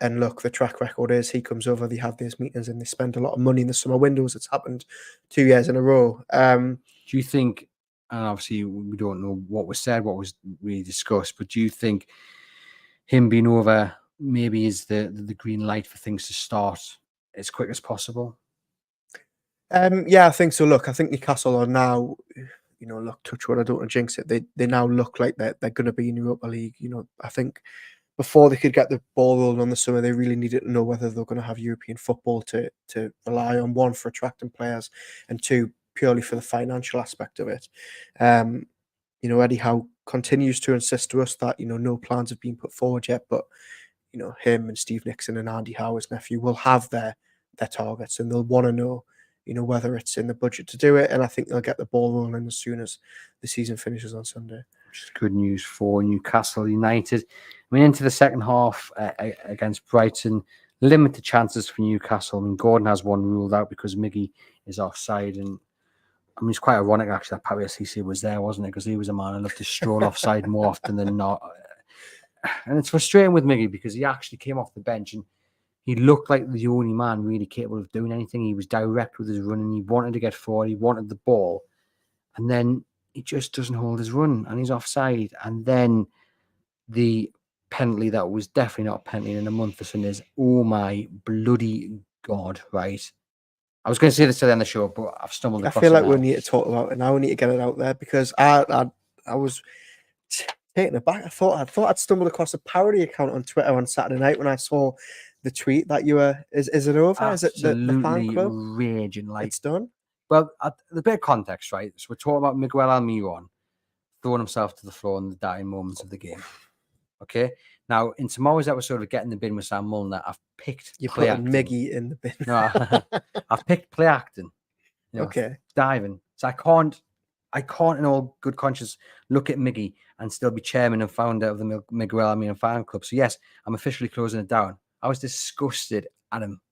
And look, the track record is he comes over, they have these meetings, and they spend a lot of money in the summer windows. It's happened 2 years in a row. Do you think, and obviously we don't know what was said, what was really discussed, but do you think him being over maybe is the green light for things to start as quick as possible? Yeah, I think so. Look, I think Newcastle are now, look, touch wood, I don't want to jinx it. They now look like they're going to be in Europa League. I think before they could get the ball rolling on the summer, they really needed to know whether they're going to have European football to rely on, one, for attracting players, and two, purely for the financial aspect of it. Eddie Howe continues to insist to us that, no plans have been put forward yet, but, him and Steve Nixon and Andy Howe, his nephew, will have their targets, and they'll want to know, whether it's in the budget to do it. And I think they'll get the ball rolling as soon as the season finishes on Sunday. Which is good news for Newcastle United. Into the second half against Brighton, limited chances for Newcastle. Gordon has one ruled out because Miggy is offside. And it's quite ironic, actually, that Patrick Cisse was there, wasn't it? Because he was a man who loved to stroll offside more often than not. And it's frustrating with Miggy because he actually came off the bench and he looked like the only man really capable of doing anything. He was direct with his running. He wanted to get forward. He wanted the ball. And then he just doesn't hold his run and he's offside. And then the penalty that was definitely not a penalty in a month or so is, oh my bloody God, right? I was going to say this to the end of the show, but I've stumbled across it. I feel like we need to talk about it now. We need to get it out there because I was taken aback. I thought I'd stumbled across a parody account on Twitter on Saturday night when I saw the tweet that you were, is it over? Absolutely. Is it the fan club? Raging. Like, it's done? Well, the bit of context, right? So we're talking about Miguel Almiron throwing himself to the floor in the dying moments of the game. Okay? Now, in tomorrow's episode of Getting the Bin with Sam Mulliner, I've picked You're play putting acting. Miggy in the bin. No, I've picked play acting. Okay. Diving. So I can't in all good conscience look at Miggy and still be chairman and founder of the Miguel Almiron fan club. So yes, I'm officially closing it down. I was disgusted at him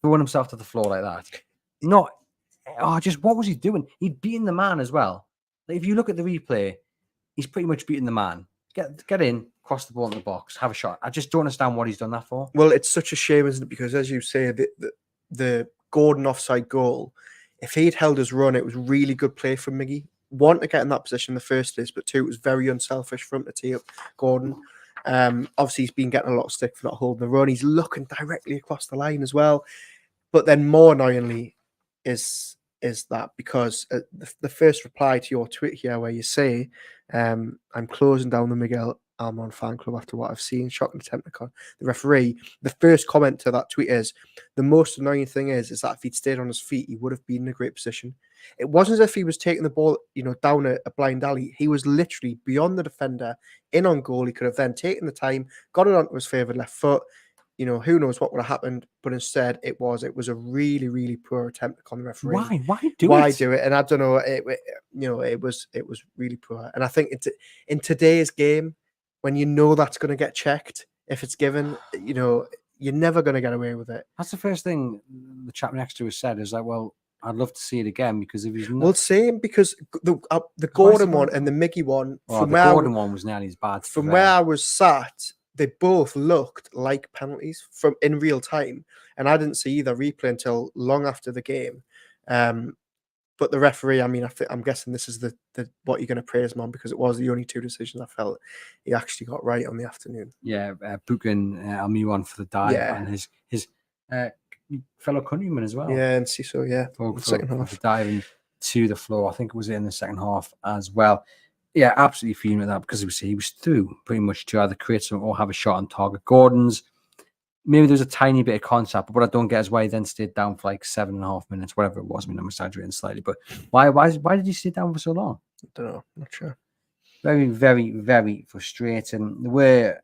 throwing himself to the floor like that. Just what was he doing? He'd beaten the man as well. Like, if you look at the replay, he's pretty much beaten the man. Get in, cross the ball in the box, have a shot. I just don't understand what he's done that for. Well, it's such a shame, isn't it? Because as you say, the Gordon offside goal, if he'd held his run, it was really good play from Miggy. One, to get in that position in the first place, but two, it was very unselfish for him to tee up Gordon. Obviously, he's been getting a lot of stick for not holding the run. He's looking directly across the line as well. But then more annoyingly is that because the first reply to your tweet here where you say, I'm closing down the Miguel Almiron fan club after what I've seen, shocking attempt to con the referee. The first comment to that tweet is, the most annoying thing is that if he'd stayed on his feet, he would have been in a great position. It wasn't as if he was taking the ball, down a blind alley. He was literally beyond the defender, in on goal. He could have then taken the time, got it onto his favoured left foot. Who knows what would have happened, but instead it was a really, really poor attempt to con the referee. Why do it? And I don't know. It was really poor. And I think in today's game, when that's going to get checked, if it's given, you're never going to get away with it. That's the first thing the chap next to us said, is like, well, I'd love to see it again, because if he's not... Well, same, because the Gordon one and the Miggy one, the Gordon one was nearly as bad. From where I was sat, they both looked like penalties in real time, and I didn't see either replay until long after the game. But the referee, I mean, I'm guessing this is the what you're going to praise him on, because it was the only two decisions I felt he actually got right on the afternoon. Yeah, booking Almiron for the dive, and his fellow countryman as well. Yeah, and Ciso, for second half, diving to the floor. I think it was in the second half as well. Yeah, absolutely fuming at that, because he was through pretty much to either create something or have a shot on target. Gordon's, maybe there's a tiny bit of contact, but what I don't get is why he then stayed down for like 7.5 minutes, whatever it was. I mean, I'm exaggerating slightly, but why did he stay down for so long? I don't know. I'm not sure. Very, very, very frustrating. There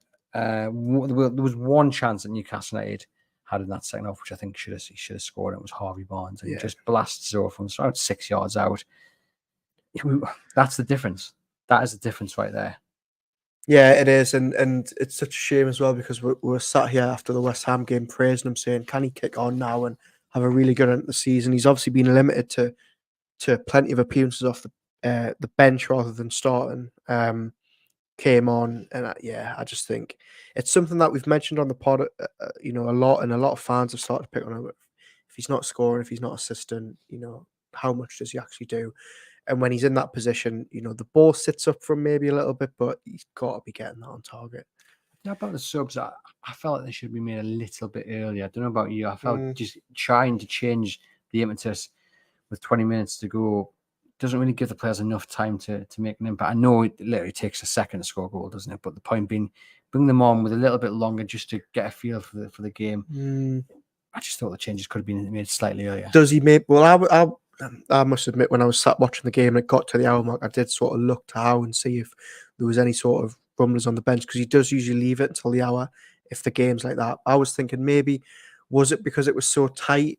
was one chance that Newcastle United had in that second half, which I think he should have scored. It was Harvey Barnes, and he just blasts it off from about 6 yards out. That's the difference. That is the difference right there. Yeah, it is, and it's such a shame as well, because we're sat here after the West Ham game praising him, saying, can he kick on now and have a really good end of the season? He's obviously been limited to plenty of appearances off the bench rather than starting. Came on, and I just think it's something that we've mentioned on the pod, a lot, and a lot of fans have started to pick on him. If he's not scoring, if he's not assisting, how much does he actually do? And when he's in that position, the ball sits up from maybe a little bit, but he's got to be getting that on target. Yeah, about the subs, I felt like they should be made a little bit earlier. I don't know about you. I felt just trying to change the impetus with 20 minutes to go doesn't really give the players enough time to make an impact. I know it literally takes a second to score a goal, doesn't it? But the point being, bring them on with a little bit longer just to get a feel for the game. I just thought the changes could have been made slightly earlier. Does he make... Well, I must admit, when I was sat watching the game and it got to the hour mark, I did sort of look to Howe and see if there was any sort of rumblers on the bench, because he does usually leave it until the hour if the game's like that. I was thinking, maybe was it because it was so tight,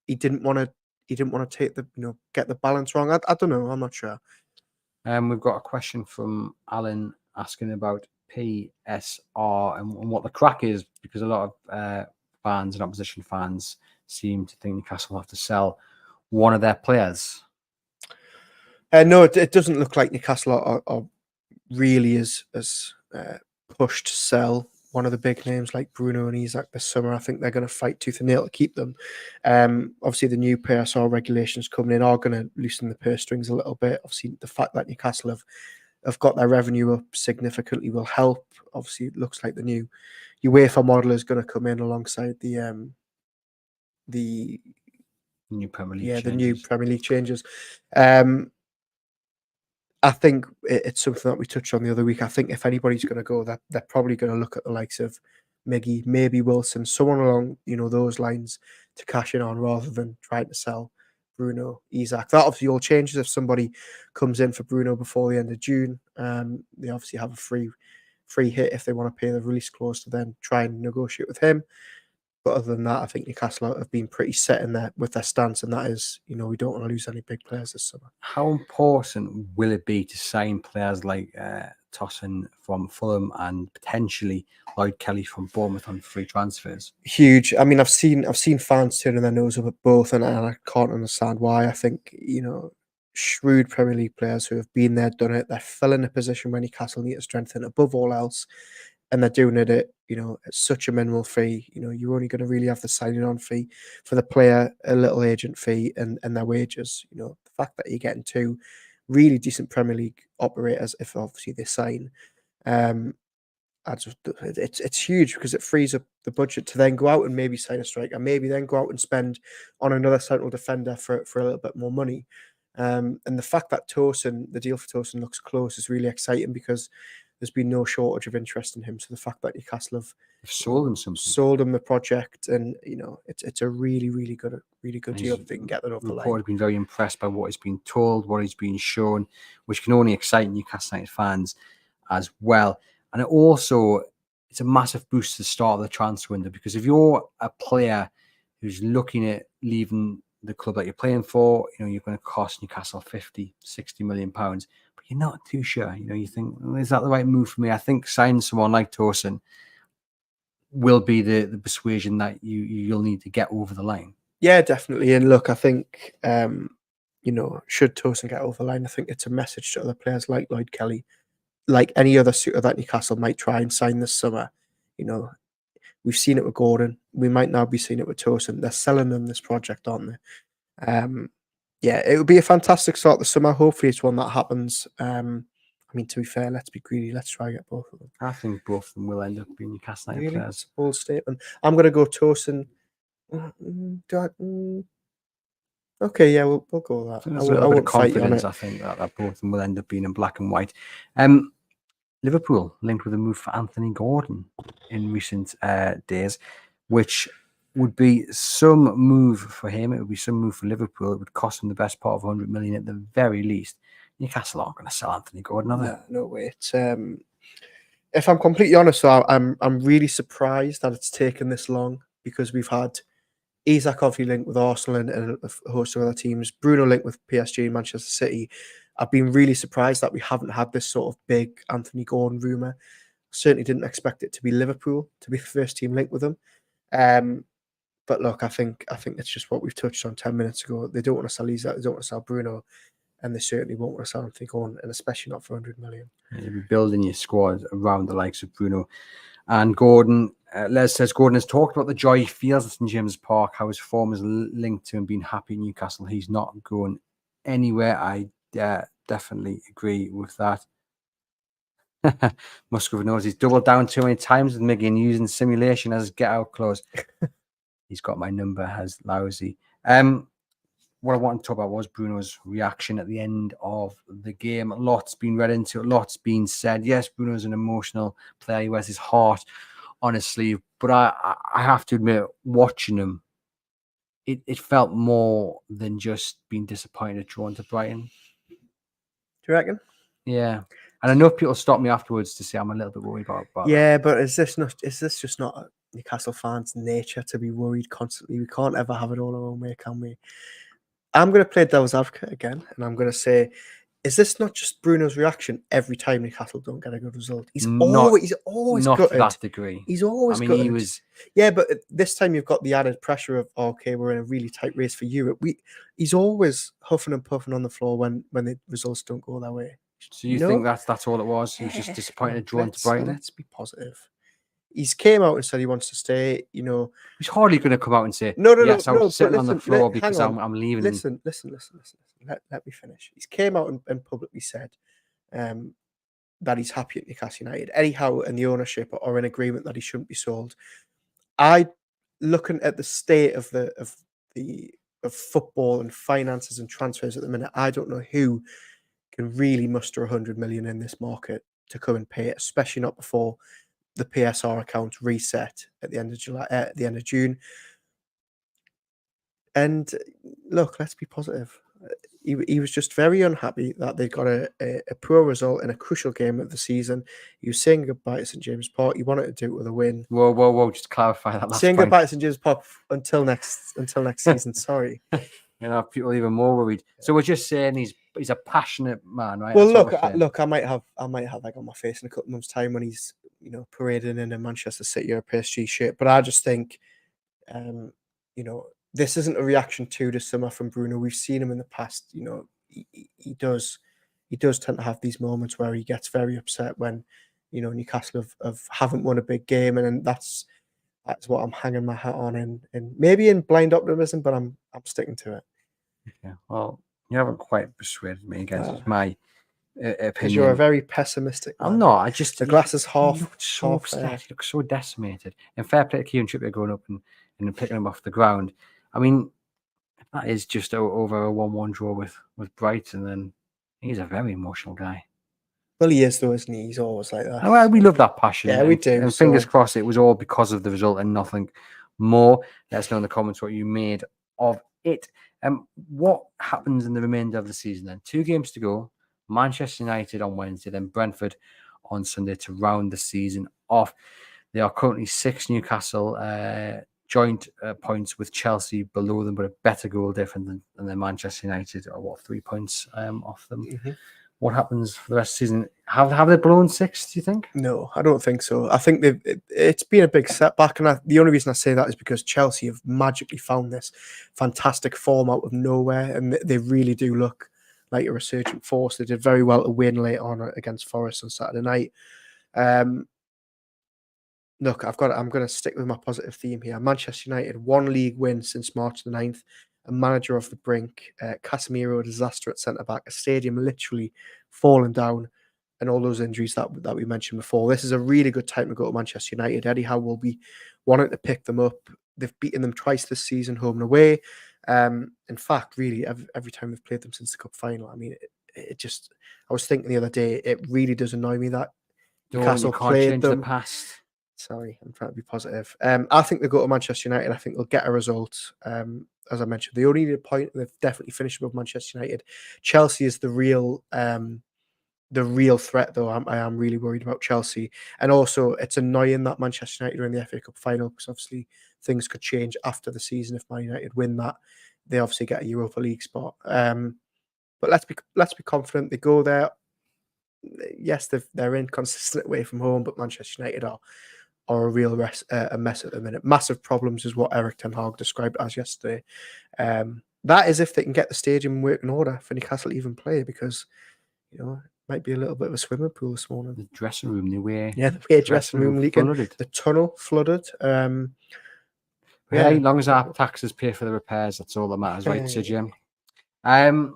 he didn't want to take the get the balance wrong. I don't know. I'm not sure. We've got a question from Alan asking about PSR and what the crack is, because a lot of fans and opposition fans seem to think Newcastle will have to sell one of their players. No, it doesn't look like Newcastle are really as pushed to sell one of the big names like Bruno and Isak this summer. I think they're going to fight tooth and nail to keep them. Obviously, the new PSR regulations coming in are going to loosen the purse strings a little bit. Obviously, the fact that Newcastle have got their revenue up significantly will help. Obviously, it looks like the new UEFA model is going to come in alongside the new Premier League changes. The new Premier League changes. I think it's something that we touched on the other week. I think if anybody's going to go, they're probably going to look at the likes of Miggy, maybe Wilson, someone along those lines to cash in on, rather than trying to sell Bruno, Isak. That obviously all changes if somebody comes in for Bruno before the end of June. They obviously have a free free hit if they want to pay the release clause to then try and negotiate with him. But other than that, I think Newcastle have been pretty set in there with their stance, and that is, we don't want to lose any big players this summer. How important will it be to sign players like Tosin from Fulham and potentially Lloyd Kelly from Bournemouth on free transfers? Huge. I mean, I've seen fans turning their nose up at both, and I can't understand why. I think shrewd Premier League players who have been there, done it. They're filling a position where Newcastle need to strengthen above all else, and they're doing it at such a minimal fee. You're only going to really have the signing on fee for the player, a little agent fee, and their wages. The fact that you're getting two really decent Premier League operators, if obviously they sign, it's huge because it frees up the budget to then go out and maybe sign a striker, maybe then go out and spend on another central defender for a little bit more money. And the fact that the deal for Tosin looks close is really exciting because there's been no shortage of interest in him. So the fact that Newcastle have sold him something, sold him the project, and it's a really, really good deal if they can get that over the line. I've been very impressed by what he's been told, what he's been shown, which can only excite Newcastle United fans as well. And it's a massive boost to the start of the transfer window, because if you're a player who's looking at leaving the club that you're playing for, you're going to cost Newcastle 50, 60 million pounds, but you're not too sure. You think, is that the right move for me? I think signing someone like Tosin will be the persuasion that you'll need to get over the line. Yeah, definitely. And look, I think, should Tosin get over the line, I think it's a message to other players like Lloyd Kelly, like any other suitor that Newcastle might try and sign this summer. We've seen it with Gordon. We might now be seeing it with Tosin. They're selling them this project, aren't they? Yeah, it would be a fantastic start this summer. Hopefully it's one that happens. I mean, to be fair, let's be greedy. Let's try and get both of them. I think both of them will end up being Newcastle United players. That's a bold statement. I'm going to go Tosin. Okay, yeah, we'll go with that. There's a little bit of confidence, I think, that both of them will end up being in black and white. Liverpool linked with a move for Anthony Gordon in recent days, which would be some move for him. It would be some move for Liverpool. It would cost him the best part of 100 million at the very least. Newcastle aren't going to sell Anthony Gordon, are they? No way. It's, if I'm completely honest, I'm really surprised that it's taken this long, because we've had Isak obviously linked with Arsenal and a host of other teams. Bruno linked with PSG and Manchester City. I've been really surprised that we haven't had this sort of big Anthony Gordon rumour. Certainly didn't expect it to be Liverpool to be the first team linked with him. But look, I think it's just what we've touched on 10 minutes ago. They don't want to sell Isak, they don't want to sell Bruno, and they certainly won't want to sell Anthony Gordon, and especially not for 100 million. You'll be building your squad around the likes of Bruno and Gordon. Les says Gordon has talked about the joy he feels at St James's Park, how his form is linked to him being happy in Newcastle. He's not going anywhere. I definitely agree with that. Musgrove knows he's doubled down too many times with Miggy and using simulation as his get-out clause. He's got my number, has lousy. What I wanted to talk about was Bruno's reaction at the end of the game. Lots been read into it, lots been said. Yes, Bruno's an emotional player. He wears his heart on his sleeve. But I have to admit, watching him, it felt more than just being disappointed drawn to Brighton. Do you reckon? Yeah. And I know people stop me afterwards to say I'm a little bit worried about yeah, but is this just not Newcastle fans' nature to be worried constantly? We can't ever have it all our own way, can we? I'm going to play devil's advocate again, and I'm going to say, is this not just Bruno's reaction every time Newcastle don't get a good result? He's always not gutted. To that degree. He's always gutted. He was. Yeah, but this time you've got the added pressure of, okay, we're in a really tight race for Europe. He's always huffing and puffing on the floor when the results don't go their way. So you think that's all it was? He was just disappointed drawn to Brighton? Let's be positive. He's came out and said he wants to stay. He's hardly going to come out and say, yes, I was sitting on the floor because I'm leaving. Listen. Let me finish. He's came out and publicly said that he's happy at Newcastle United. Anyhow, and the ownership are in agreement that he shouldn't be sold. Looking at the state of football and finances and transfers at the minute, I don't know who can really muster 100 million in this market to come and pay it, especially not before the PSR account reset at the end of July, at the end of June. And look, let's be positive. he was just very unhappy that they got a poor result in a crucial game of the season. He was saying goodbye to St James Park. He wanted to do it with a win. Whoa! Just clarify that last Saying point. goodbye to St James Park until next season. Sorry. People are even more worried. So we're just saying he's a passionate man, right? Well, That's what look, I might have egg on my face in a couple of months' time when he's parading in a Manchester City or a PSG shirt. But I just think, this isn't a reaction to the summer from Bruno. We've seen him in the past. He does tend to have these moments where he gets very upset when Newcastle haven't won a big game, and that's what I'm hanging my hat on, and maybe in blind optimism, but I'm sticking to it. Yeah, well, you haven't quite persuaded me against my opinion. Because you're a very pessimistic man. I'm not. I just the glass is half. He looked so upset. He looked so decimated. And fair play to Kieran Trippier going up and picking him off the ground. I mean, that is just over a 1-1 draw with Brighton, and he's a very emotional guy. Well, he is, though, isn't he? He's always like that. Well, we love that passion. Yeah, we do. And fingers crossed it was all because of the result and nothing more. Let us know in the comments what you made of it. What happens in the remainder of the season then? 2 games to go. Manchester United on Wednesday, then Brentford on Sunday to round the season off. They are currently 6 Newcastle joint points with Chelsea below them, but a better goal difference than the Manchester United, or 3 points off them. Mm-hmm. What happens for the rest of the season? Have they blown 6, do you think? No, I don't think so. I think it's been a big setback, and the only reason I say that is because Chelsea have magically found this fantastic form out of nowhere, and they really do look like a resurgent force. They did very well to win late on against Forest on Saturday night. Look, I'm going to stick with my positive theme here. Manchester United, 1 league win since March the 9th, a manager off the brink, Casemiro, a disaster at centre-back, a stadium literally falling down, and all those injuries that we mentioned before. This is a really good time to go to Manchester United. Eddie Howe will be wanting to pick them up. They've beaten them twice this season, home and away. In fact, really, every time they've played them since the cup final. I mean, I was thinking the other day, it really does annoy me that Newcastle played them. The past. Sorry, I'm trying to be positive. I think they'll go to Manchester United. I think they'll get a result. As I mentioned, they only need a point. They've definitely finished above Manchester United. Chelsea is the real threat, though. I am really worried about Chelsea. And also, it's annoying that Manchester United are in the FA Cup final, because obviously things could change after the season. If Man United win that, they obviously get a Europa League spot. But let's be confident. They go there. Yes, they're inconsistent away from home, but Manchester United are a real mess at the minute. Massive problems is what Eric Ten Hag described as yesterday. That is if they can get the stadium in working order for Newcastle to even play, because it might be a little bit of a swimming pool this morning. The dressing room, the way dressing room leaking, flooded. The tunnel flooded. As long as our taxes pay for the repairs, that's all that matters, right, Sir Jim? I've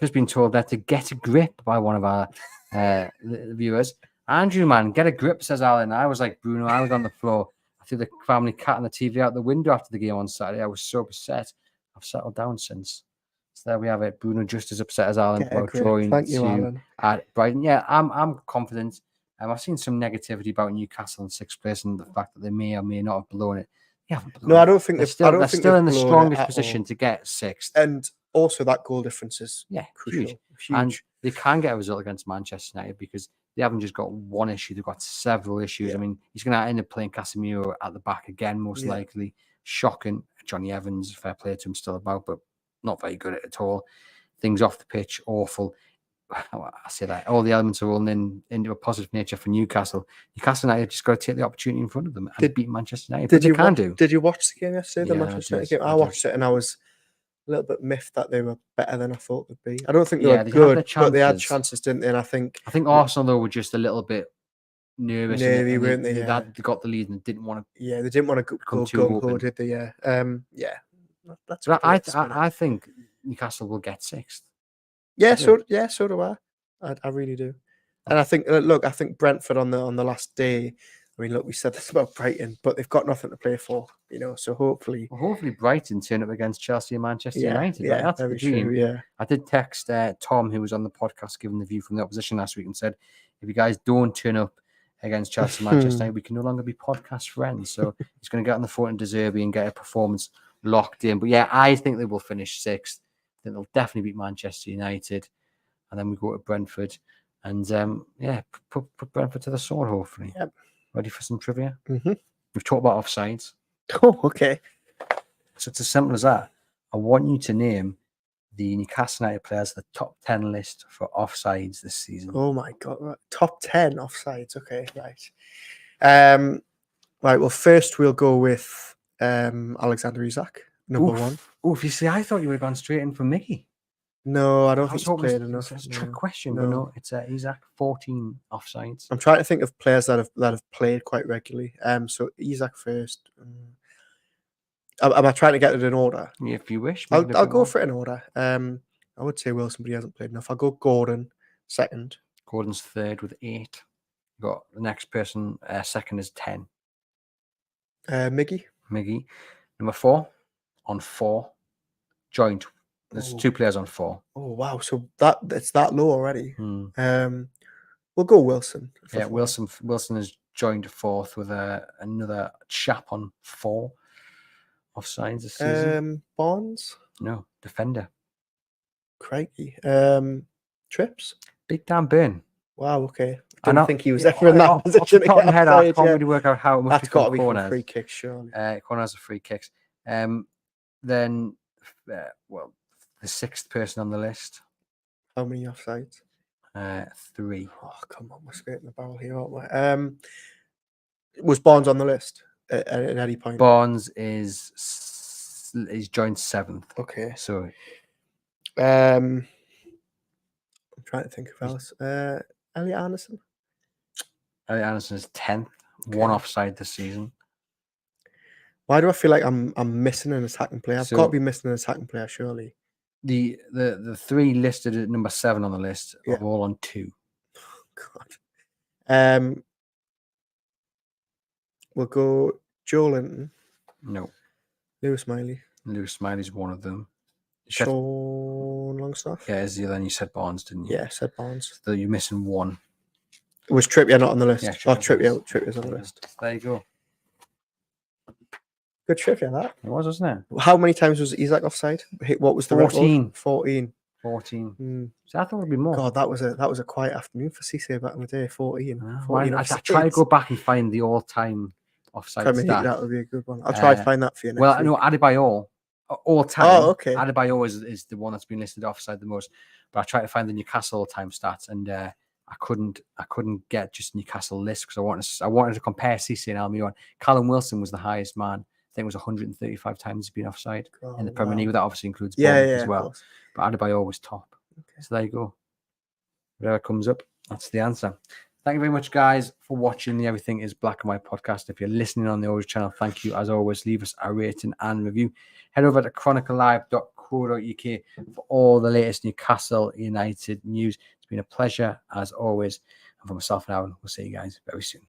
just been told that to get a grip by one of our viewers. Andrew, man, get a grip, says Alan. I was like Bruno. I was on the floor. I threw the family cat and the TV out the window after the game on Saturday. I was so upset. I've settled down since. So there we have it. Bruno just as upset as Alan about drawing at Brighton. Yeah, I'm confident. I've seen some negativity about Newcastle in 6th place and the fact that they may or may not have blown it. They haven't blown it. I don't think they're still in the strongest position to get 6th. And also that goal difference is crucial. Huge. And they can get a result against Manchester United because they haven't just got one issue, they've got several issues. Yeah. I mean, he's going to end up playing Casemiro at the back again, most likely. Shocking. Johnny Evans, fair play to him, still about, but not very good at it at all. Things off the pitch, awful. I say that. All the elements are rolling into a positive nature for Newcastle. Newcastle United just got to take the opportunity in front of them and beat Manchester United. Did you watch the game yesterday, the Manchester United game? I watched it and I was a little bit miffed that they were better than I thought they'd be. I don't think they were good, but they had chances, didn't they? And I think Arsenal, though, were just a little bit nervous. Maybe, weren't they? They got the lead and didn't want to. Yeah, they didn't want to go gung-ho, did they? Yeah. That's. I think Newcastle will get 6th. Yeah, so do I. I really do. And I think, I think Brentford on the last day. I mean, look, we said this about Brighton, but they've got nothing to play for, So hopefully Brighton turn up against Chelsea and Manchester United. Yeah, that's very true. Yeah, I did text Tom, who was on the podcast, giving the view from the opposition last week, and said, if you guys don't turn up against Chelsea and Manchester United, we can no longer be podcast friends. So he's going to get on the phone to De Zerbi and get a performance locked in. But yeah, I think they will finish 6th. Then they'll definitely beat Manchester United, and then we go to Brentford, and put Brentford to the sword. Hopefully, Yep. Ready for some trivia? Mm-hmm. We've talked about offsides, Oh, okay. so it's as simple as that. I want you to name the Newcastle United players the top 10 list for offsides this season. Oh my God! Right. Top 10 offsides. Okay, right. Right. Well, first we'll go with Alexander Isak, number one. Oof! You see, I thought you would have gone straight in for Mickey. No, I don't I think was he's hoping played it's enough. a trick No. question, but no, it's Isak 14 offsides. I'm trying to think of players that have played quite regularly. So Isak first. Am I trying to get it in order? If you wish, I'll go for it in order. I would say Wilson, but he hasn't played enough. I'll go Gordon second. Gordon's third with 8. You got the next person second is 10. Miggy. Number 4 on 4. Joint. There's Oh. 2 players on 4. Oh wow! So it's that low already. Hmm. We'll go Wilson. Yeah, four. Wilson has joined 4th with another chap on 4 offsides this season. Bonds. No, defender. Crikey. Trips. Big Dan Burn. Wow. Okay. I I don't know- think he was yeah, ever in that off the position. top of my head, I offside, can't yeah. really work out how it must That's be from got to be from corners. free kicks, surely. Corners are free kicks. Then, the 6th person on the list, How many offsides? 3. Oh, come on, we're scraping the barrel here, aren't we? Was Bonds on the list at any point? Barnes is joined 7th. Okay. So I'm trying to think of else. Elliot Anderson. Elliot Anderson is 10th. Okay. 1 offside this season. Why do I feel like I'm missing an attacking player? I've So- got to be missing an attacking player, surely. The 3 listed at number 7 on the list Yeah. are all on 2. God. We'll go Joe Linton, No, Lewis Miley, Lewis Smiley's one of them. You said- Sean Longstaff. yeah, is the other. And you said Barnes, didn't you? Yeah, said Barnes. So you're missing 1. Was Trippier not on the list? Yeah, Trippier's on the list. There you go. Good trivia, that. It was, wasn't it? How many times was Isak offside? What was the 14. record? 14. 14. So I thought it would be more. God, that was a quiet afternoon for Cisse back in the day. 14. I know. 14 I try to go back and find the all-time offside Premier League, stat. that would be a good one. I'll try to find that for you next Well, I week. know Adebayor, all time. Oh, okay. Adebayor is the one that's been listed offside the most. But I tried to find the Newcastle all-time stats, and I couldn't get just Newcastle list because I wanted to compare Cisse and Almiron. Callum Wilson was the highest man. I think it was 135 times he's been offside in the Premier League. That obviously includes Bournemouth as well. But Adebayor was top. Okay. So there you go. Whatever comes up, that's the answer. Thank you very much, guys, for watching the Everything is Black and White podcast. If you're listening on the audio channel, thank you. As always, leave us a rating and review. Head over to chroniclelive.co.uk for all the latest Newcastle United news. It's been a pleasure, as always. And for myself and Aaron, we'll see you guys very soon.